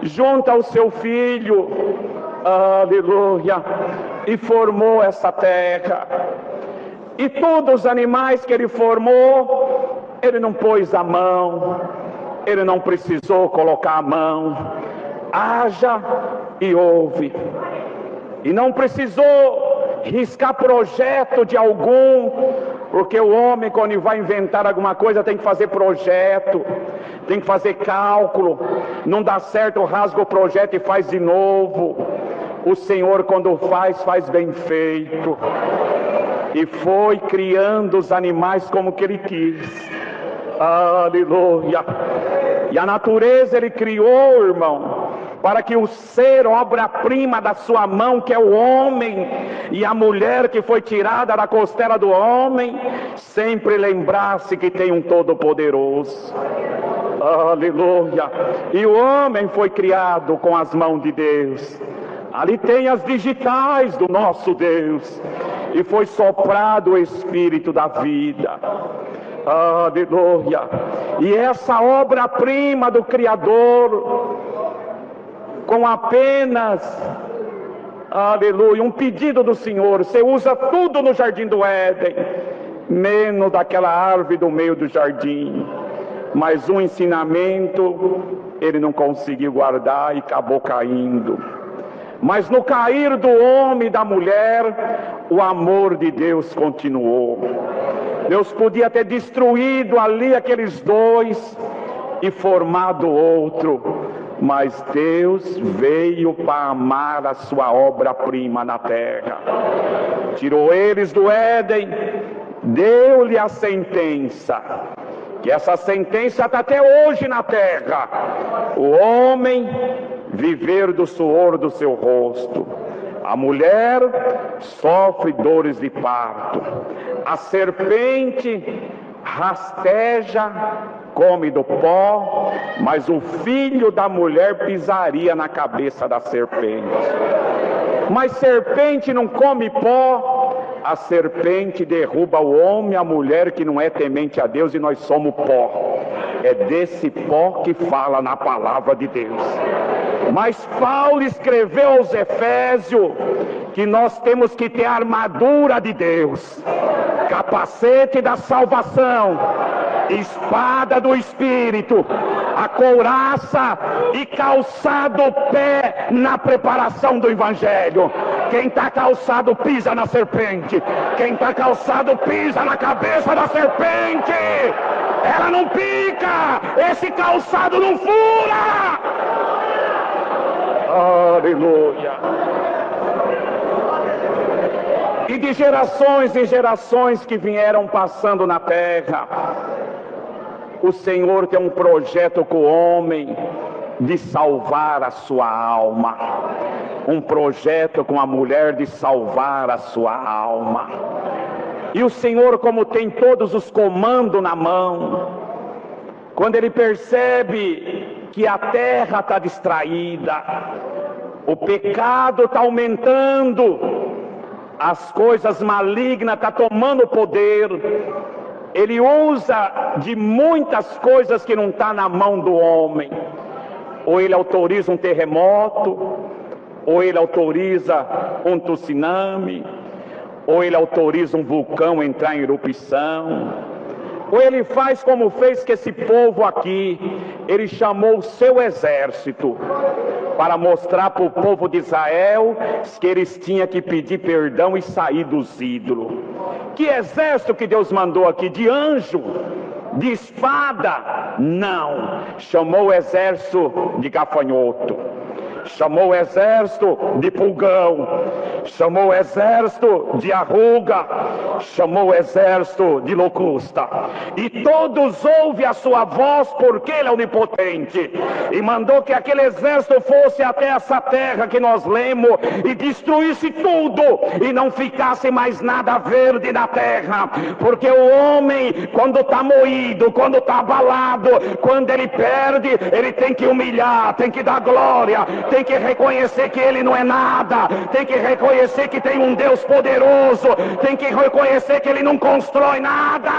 junto ao seu filho, aleluia, e formou essa terra. E todos os animais que ele formou, ele não pôs a mão, ele não precisou colocar a mão. Haja e ouve. E não precisou riscar projeto de algum, porque o homem, quando vai inventar alguma coisa, tem que fazer projeto, tem que fazer cálculo. Não dá certo, rasga o projeto e faz de novo. O Senhor, quando faz bem feito. E foi criando os animais como que ele quis. Aleluia. E a natureza ele criou, irmão, para que o ser, obra-prima da sua mão, que é o homem, e a mulher que foi tirada da costela do homem, sempre lembrasse que tem um Todo-Poderoso. Aleluia. E o homem foi criado com as mãos de Deus. Ali tem as digitais do nosso Deus. E foi soprado o Espírito da vida. Aleluia. E essa obra-prima do Criador, com apenas, aleluia, um pedido do Senhor, você usa tudo no jardim do Éden, menos daquela árvore do meio do jardim. Mas um ensinamento ele não conseguiu guardar e acabou caindo. Mas no cair do homem e da mulher, o amor de Deus continuou. Deus podia ter destruído ali aqueles dois e formado outro, mas Deus veio para amar a sua obra-prima na terra. Tirou eles do Éden, deu-lhe a sentença, que essa sentença está até hoje na terra: o homem viver do suor do seu rosto, a mulher sofre dores de parto, a serpente rasteja, come do pó, mas o filho da mulher pisaria na cabeça da serpente. Mas serpente não come pó, a serpente derruba o homem e a mulher que não é temente a Deus, e nós somos pó. É desse pó que fala na palavra de Deus. Mas Paulo escreveu aos Efésios que nós temos que ter a armadura de Deus, capacete da salvação, espada do Espírito, a couraça e calçado o pé na preparação do Evangelho. Quem está calçado pisa na serpente. Quem está calçado pisa na cabeça da serpente. Ela não pica, esse calçado não fura. Aleluia. E de gerações em gerações que vieram passando na terra, o Senhor tem um projeto com o homem de salvar a sua alma. Um projeto com a mulher de salvar a sua alma. E o Senhor, como tem todos os comandos na mão, quando Ele percebe que a terra está distraída, o pecado está aumentando, as coisas malignas estão tomando poder, Ele usa de muitas coisas que não estão na mão do homem. Ou Ele autoriza um terremoto, ou Ele autoriza um tsunami, ou Ele autoriza um vulcão entrar em erupção, ou Ele faz como fez com esse povo aqui. Ele chamou o seu exército para mostrar para o povo de Israel que eles tinham que pedir perdão e sair dos ídolos. Que exército que Deus mandou aqui? De anjo? De espada? Não. Chamou o exército de gafanhoto, chamou o exército de pulgão, chamou o exército de arruga, chamou o exército de locusta. E todos ouvem a sua voz, porque Ele é onipotente. E mandou que aquele exército fosse até essa terra que nós lemos e destruísse tudo, e não ficasse mais nada verde na terra. Porque o homem, quando está moído, quando está abalado, quando ele perde, ele tem que humilhar, tem que dar glória, tem que reconhecer que ele não é nada, tem que reconhecer que tem um Deus poderoso, tem que reconhecer que ele não constrói nada.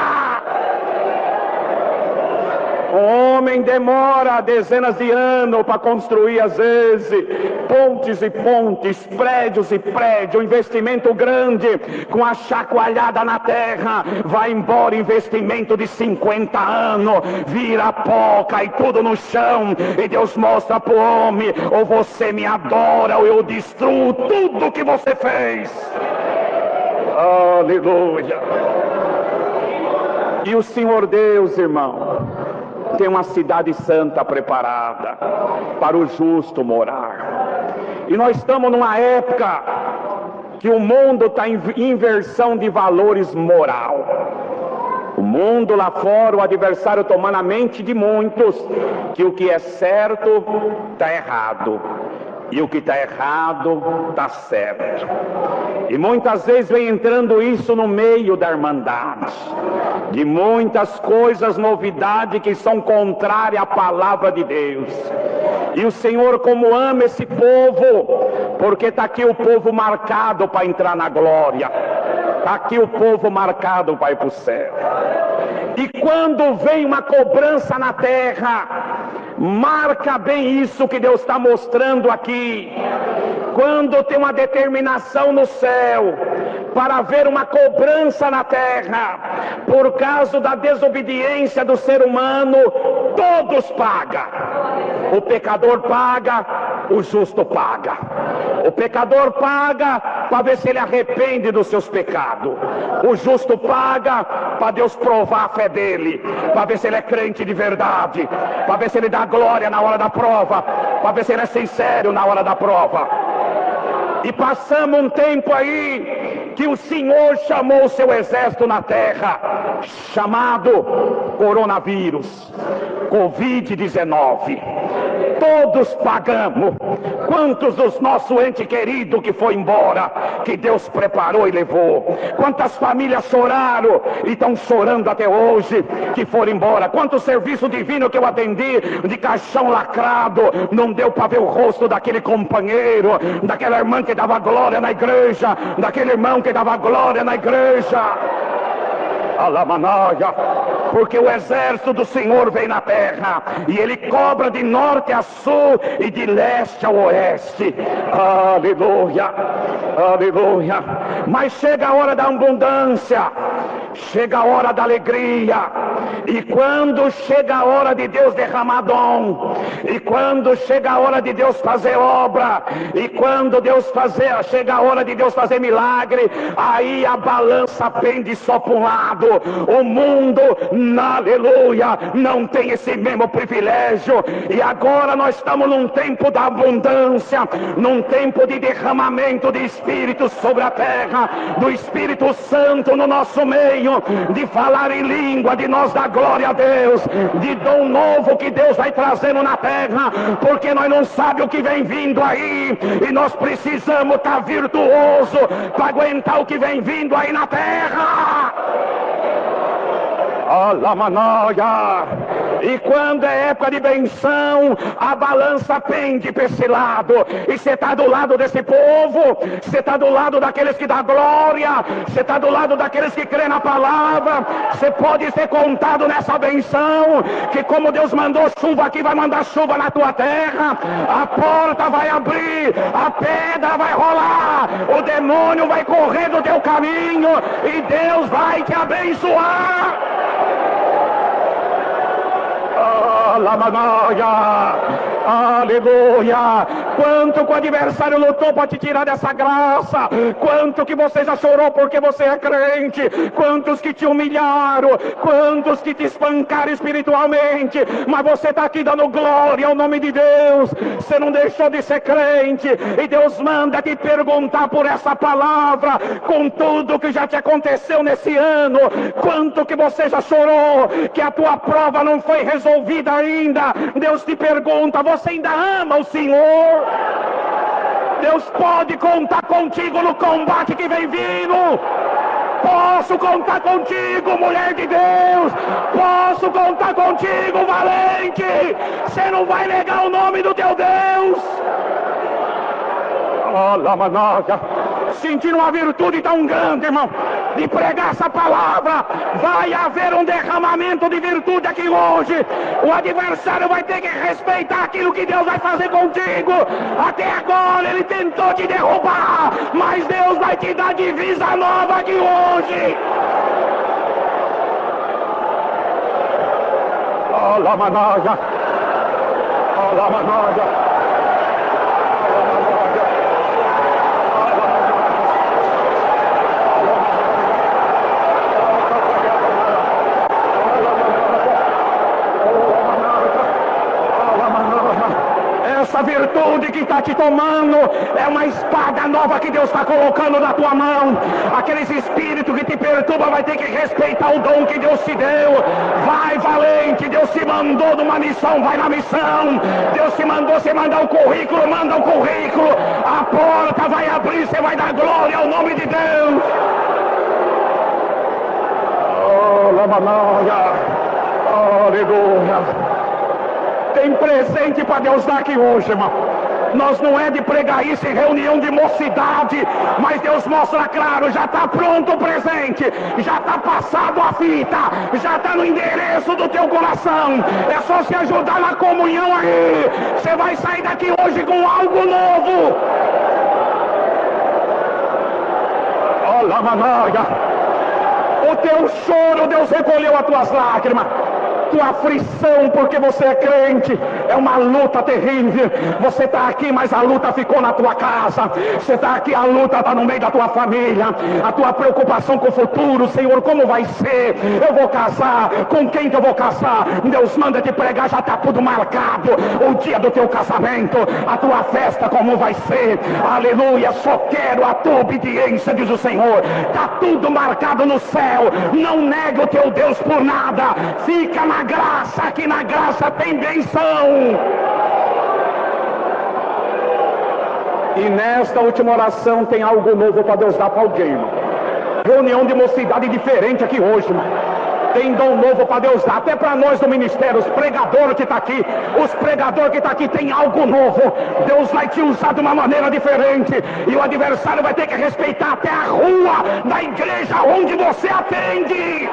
O homem demora dezenas de anos para construir, às vezes, pontes e pontes, prédios e prédios, um investimento grande, com a chacoalhada na terra, vai embora investimento de 50 anos, vira pó, cai tudo no chão, e Deus mostra para o homem: ou você me adora, ou eu destruo tudo que você fez. Aleluia. E o Senhor Deus, irmão, tem uma cidade santa preparada para o justo morar. E nós estamos numa época que o mundo está em inversão de valores moral. O mundo lá fora, o adversário tomando a mente de muitos que o que é certo está errado, e o que está errado está certo. E muitas vezes vem entrando isso no meio da irmandade, de muitas coisas, novidades que são contrárias à palavra de Deus. E o Senhor, como ama esse povo, porque está aqui o povo marcado para entrar na glória, está aqui o povo marcado para ir para o céu. E quando vem uma cobrança na terra, marca bem isso que Deus está mostrando aqui. Quando tem uma determinação no céu para haver uma cobrança na terra, por causa da desobediência do ser humano, todos pagam. O pecador paga, o justo paga. O pecador paga para ver se ele arrepende dos seus pecados. O justo paga para Deus provar a fé dele, para ver se ele é crente de verdade, para ver se ele dá glória na hora da prova, para ver se ele é sincero na hora da prova. E passamos um tempo aí que o Senhor chamou o seu exército na terra, chamado coronavírus, Covid-19. Todos pagamos. Quantos dos nossos entes queridos que foi embora, que Deus preparou e levou? Quantas famílias choraram e estão chorando até hoje, que foram embora? Quanto serviço divino que eu atendi, de caixão lacrado, não deu para ver o rosto daquele companheiro, daquela irmã que dava glória na igreja, daquele irmão que dava glória na igreja. Alamanaia, porque o exército do Senhor vem na terra, e Ele cobra de norte a sul e de leste a oeste. Aleluia, aleluia. Mas chega a hora da abundância, chega a hora da alegria, E quando chega a hora de Deus derramar dom, e quando chega a hora de Deus fazer obra, e quando chega a hora de Deus fazer milagre, aí a balança pende só para um lado. O mundo, aleluia, não tem esse mesmo privilégio. E agora nós estamos num tempo da abundância, num tempo de derramamento de Espírito sobre a terra, do Espírito Santo no nosso meio, de falar em língua, de nós dar glória a Deus, de dom novo que Deus vai trazendo na terra, porque nós não sabemos o que vem vindo aí, e nós precisamos estar virtuoso para aguentar o que vem vindo aí na terra. Alamanaia. E quando é época de benção, a balança pende para esse lado. E você está do lado desse povo, você está do lado daqueles que dão glória, você está do lado daqueles que crê na palavra. Você pode ser contado nessa benção, que como Deus mandou chuva aqui, vai mandar chuva na tua terra. A porta vai abrir, a pedra vai rolar, o demônio vai correr do teu caminho, e Deus vai te abençoar. Lamanaia, aleluia. Quanto que o adversário lutou para te tirar dessa graça, quanto que você já chorou porque você é crente, quantos que te humilharam, quantos que te espancaram espiritualmente, mas você está aqui dando glória ao nome de Deus. Você não deixou de ser crente, e Deus manda te perguntar por essa palavra, com tudo que já te aconteceu nesse ano, quanto que você já chorou, que a tua prova não foi resolvida ainda. Deus te pergunta: você ainda ama o Senhor? Deus pode contar contigo no combate que vem vindo. Posso contar contigo, mulher de Deus. Posso contar contigo, valente. Você não vai negar o nome do teu Deus. Alamanaga. Sentindo uma virtude tão grande, irmão, de pregar essa palavra. Vai haver um derramamento de virtude aqui hoje. O adversário vai ter que respeitar aquilo que Deus vai fazer contigo. Até agora ele tentou te derrubar, mas Deus vai te dar divisa nova aqui hoje. Alamanaga. Alamanaga. Essa virtude que está te tomando é uma espada nova que Deus está colocando na tua mão. Aqueles espíritos que te perturbam vai ter que respeitar o dom que Deus te deu. Vai, valente, Deus te mandou numa missão, vai na missão. Deus te mandou, você mandar o currículo, manda o currículo. A porta vai abrir, você vai dar glória ao nome de Deus. Aleluia. Tem presente para Deus dar aqui hoje, irmão. Nós não é de pregar isso em reunião de mocidade, mas Deus mostra claro, já está pronto o presente, já está passado a fita, já está no endereço do teu coração. É só se ajudar na comunhão aí. Você vai sair daqui hoje com algo novo. Olha, manaia. O teu choro, Deus recolheu as tuas lágrimas. Tua aflição porque você é crente é uma luta terrível. Você está aqui, mas a luta ficou na tua casa. Você está aqui, a luta está no meio da tua família. A tua preocupação com o futuro: Senhor, como vai ser? Eu vou casar, com quem que eu vou casar? Deus manda te pregar, já está tudo marcado. O dia do teu casamento, a tua festa, como vai ser? Aleluia, só quero a tua obediência, diz o Senhor. Está tudo marcado no céu. Não nega o teu Deus por nada. Fica na graça, que na graça tem benção. E nesta última oração tem algo novo para Deus dar para alguém, irmão. Reunião de mocidade diferente aqui hoje, irmão. Tem dom novo para Deus dar, até para nós do ministério, os pregadores que estão aqui, os pregadores que estão aqui, tem algo novo. Deus vai te usar de uma maneira diferente, e o adversário vai ter que respeitar até a rua da igreja onde você atende.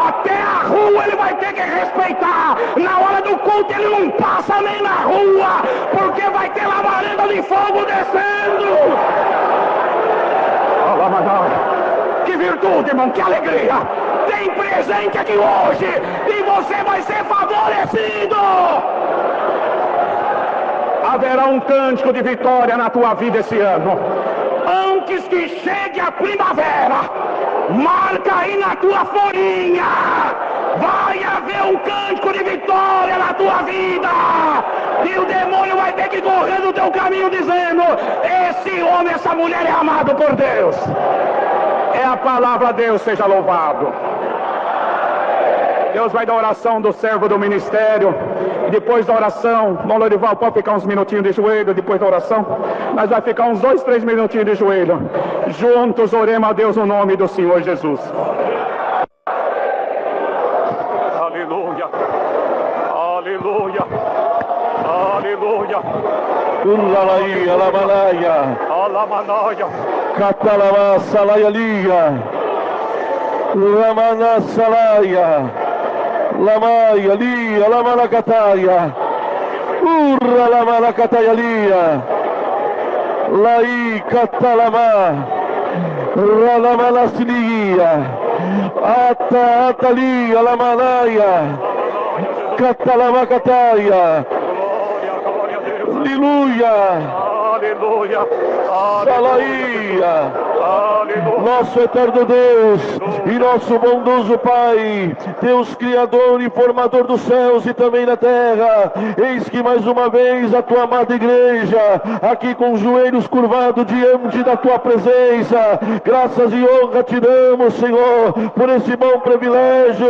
Até a rua ele vai ter que respeitar. Na hora do culto ele não passa nem na rua, porque vai ter labareda de fogo descendo. Que virtude, irmão, que alegria! Tem presente aqui hoje e você vai ser favorecido! Haverá um cântico de vitória na tua vida esse ano. Antes que chegue a primavera, marca aí na tua folhinha. Vai haver um cântico de vitória na tua vida. E o demônio vai ter que correr no teu caminho dizendo: esse homem, essa mulher é amado por Deus. É a palavra Deus, seja louvado. Deus vai dar oração do servo do ministério. E depois da oração, irmão Lorival, pode ficar uns minutinhos de joelho depois da oração? Nós vamos ficar uns 2, 3 minutinhos de joelho. Juntos oremos a Deus no nome do Senhor Jesus. Aleluia. Aleluia. Aleluia. Urralaia, lamalaia. Alamanaia. Catalama, salaia, Lamana, salaia. Lamaia, lia, lamalacataia. Urra, lamalacataia, lia. Lai, catalama. Ralamalasilia. Atalia, lamalaia. Catalamacataia. Aleluia. Aleluia. Salaia. Nosso eterno Deus e nosso bondoso Pai, Deus Criador e Formador dos céus e também na terra, eis que mais uma vez a tua amada igreja, aqui com os joelhos curvados diante da tua presença, graças e honra te damos, Senhor, por esse bom privilégio.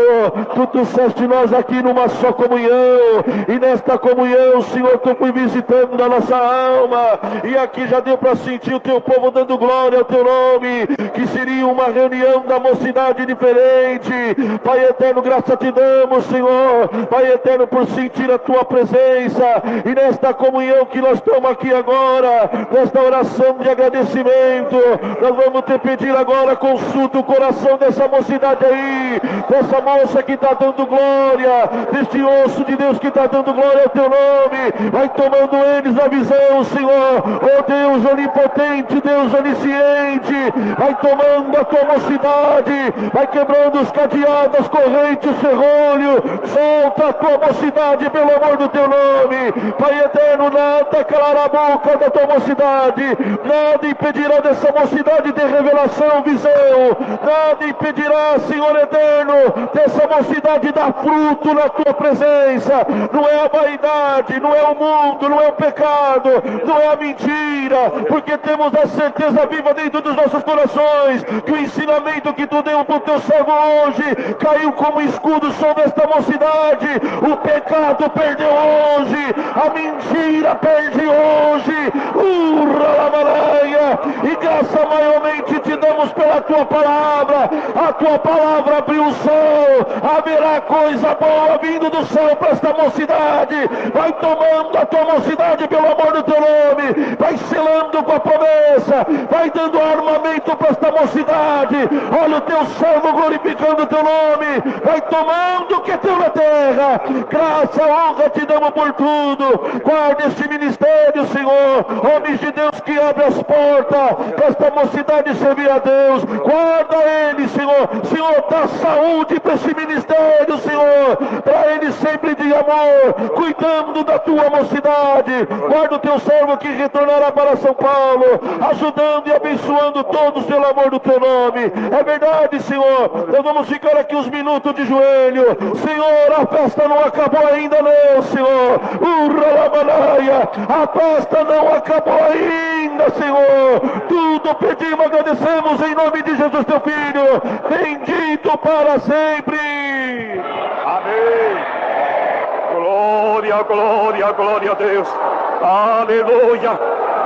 Tu trouxeste nós aqui numa só comunhão, e nesta comunhão, Senhor, tu foi visitando a nossa alma, e aqui já deu para sentir o teu povo dando glória ao teu nome, que seria uma reunião da mocidade diferente. Pai eterno, graça te damos, Senhor, Pai eterno, por sentir a tua presença, e nesta comunhão que nós estamos aqui agora, nesta oração de agradecimento, nós vamos te pedir agora, consulta o coração dessa mocidade aí, dessa moça que está dando glória, deste osso de Deus que está dando glória ao teu nome, vai tomando eles na visão, Senhor, oh Deus onipotente, Deus onisciente, vai tomando a tua mocidade, vai quebrando os cadeados, as correntes, o ferrolho, solta a tua mocidade pelo amor do teu nome, Pai eterno, nada calará a boca da tua mocidade, nada impedirá dessa mocidade ter revelação, visão, nada impedirá, Senhor eterno, dessa mocidade dar fruto na tua presença. Não é a vaidade, não é o mundo, não é o pecado, não é a mentira, porque temos a certeza viva dentro dos nossos corações que o ensinamento que tu deu para o teu servo hoje caiu como escudo sobre esta mocidade. O pecado perdeu hoje, a mentira perde hoje. E graça maiormente te damos pela tua palavra. A tua palavra abriu o céu, haverá coisa boa vindo do céu para esta mocidade. Vai tomando a tua mocidade pelo amor do teu nome, vai selando com a promessa, vai dando armamento para esta mocidade. Olha o teu servo glorificando o teu nome, vai tomando o que é teu na terra. Graça, honra te damos por tudo. Guarda este ministério, Senhor, homens de Deus que abrem as portas para esta mocidade servir a Deus. Guarda ele, Senhor, Senhor, dá saúde para esse ministério, Senhor, para ele sempre de amor, cuidando da tua mocidade. Guarda o teu servo que retornará para São Paulo, ajudando e abençoando todos pelo amor do teu nome. É verdade, Senhor, nós vamos ficar aqui uns minutos de joelho. Senhor, a festa não acabou ainda não, Senhor. A festa não acabou ainda, Senhor. Tudo pedimos, agradecemos em nome de Jesus teu Filho, bendito para sempre. Amém. Glória, glória, glória a Deus. Aleluia,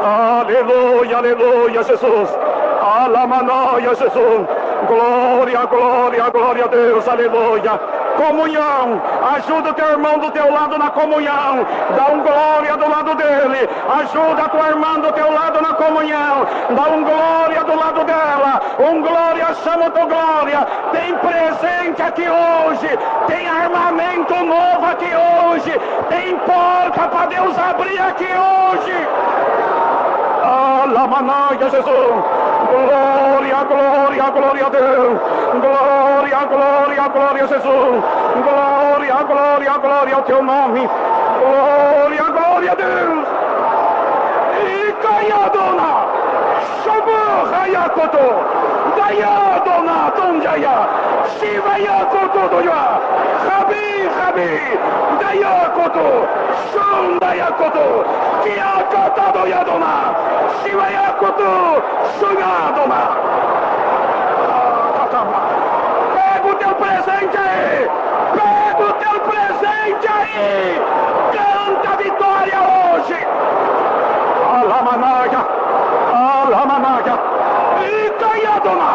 aleluia, aleluia, Jesus. Alamanaia, Jesus. Glória, glória, glória a Deus. Aleluia. Comunhão, ajuda o teu irmão do teu lado na comunhão, dá um glória do lado dele, ajuda a tua irmã do teu lado na comunhão, dá um glória do lado dela, um glória, chama o teu glória. Tem presente aqui hoje, tem armamento novo aqui hoje, tem porta para Deus abrir aqui hoje. Alamanaia, Jesus. Glória, glória, glória a Deus. Glória, glória, glória a Jesus. Glória, glória, glória ao teu nome. Glória, glória a Deus. E Caiadona. Shabahayakoto. Dayadona Tonjaya. Shivayakoto Doya. Rabi, Rabi. Dayakoto. Shundayakoto. Kiakata Doyadona. Shivayakoto. Shunadona. Pega o teu presente aí. Pega o teu presente aí. Canta a vitória hoje. Alamanaia. Alamanaia. Itayadona.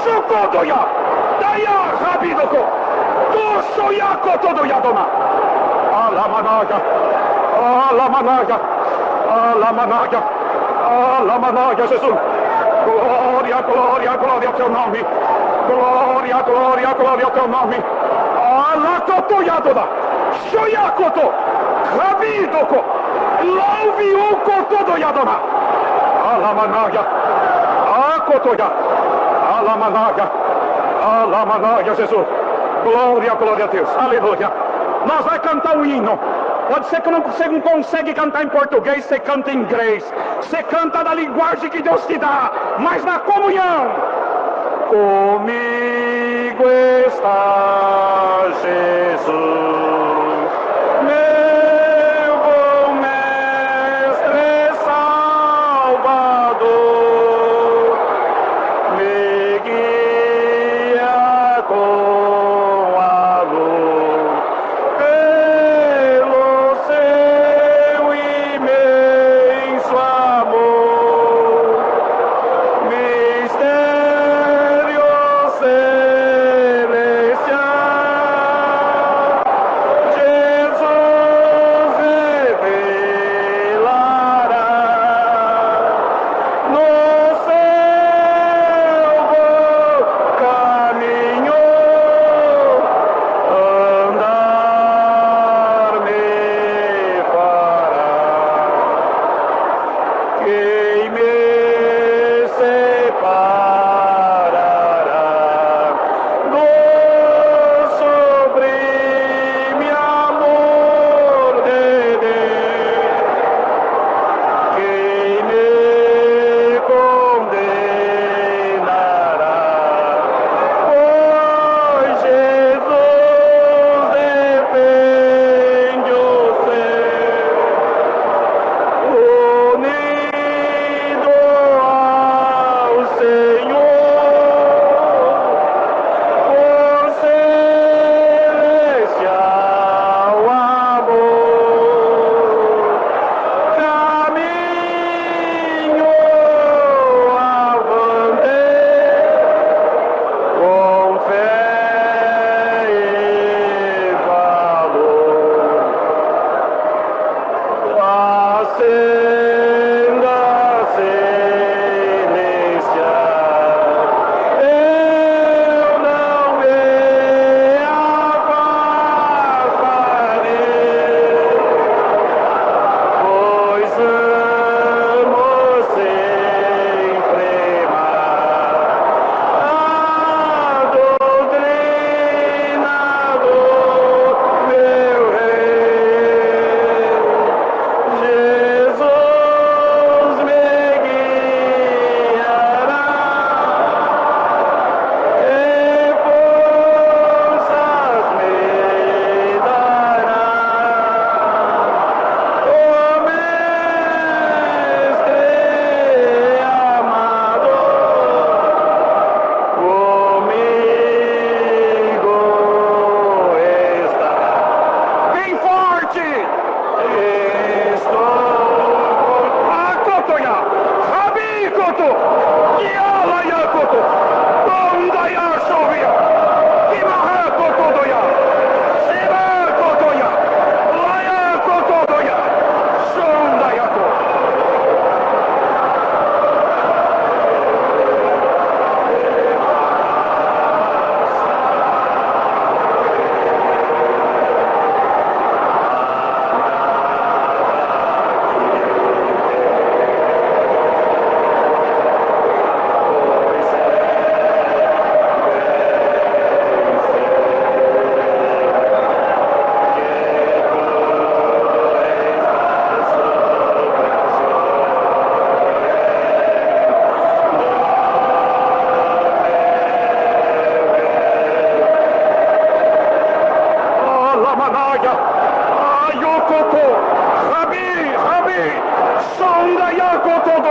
Shukodoya. Daya Rabidoko. Toshoyakoto Doyadona. Alamanaia. Alamanaia. Alamanaia. Alamanaia, Jesus. Glória, glória, glória ao teu nome. Glória, glória, glória ao teu nome. Alakoto Yadona. Shoyakoto. Rabidoko. Louve o Koto Doyadona. Alamanaia. Akotoya. Alamanaia. Alamanaia, Jesus. Glória, glória a Deus. Aleluia. Nós vamos cantar um hino. Pode ser que você não consegue cantar em português, você canta em inglês. Você canta na linguagem que Deus te dá. Mas na comunhão. Comigo está Jesus. Meu bom mestre Salvador. Me guia com amor. Pelo seu imenso amor. Mistério celestial.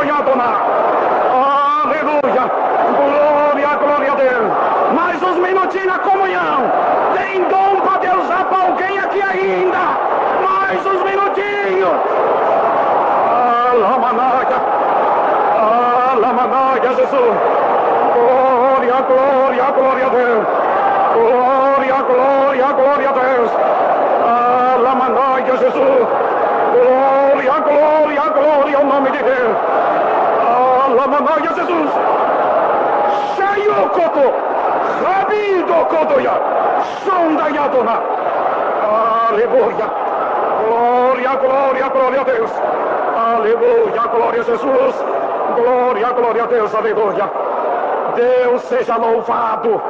aleluia, Adonai. Aleluia. Glória, glória a Deus. Mais uns minutinhos na comunhão. Tem dom para Deus usar para alguém aqui ainda. Mais uns minutinhos. Alamanaia. Alamanaia, Jesus. Glória, glória, glória a Deus. Glória, glória, glória a Deus. Alamanaia, Jesus. Glória, glória, glória ao nome de Deus. Alamanaia, Jesus. Shayukoto. Rabido Kodoya. Sonda Yadona. Aleluia. Glória, glória, glória a Deus. Aleluia, glória a Jesus. Glória, glória a Deus, aleluia. Deus seja louvado.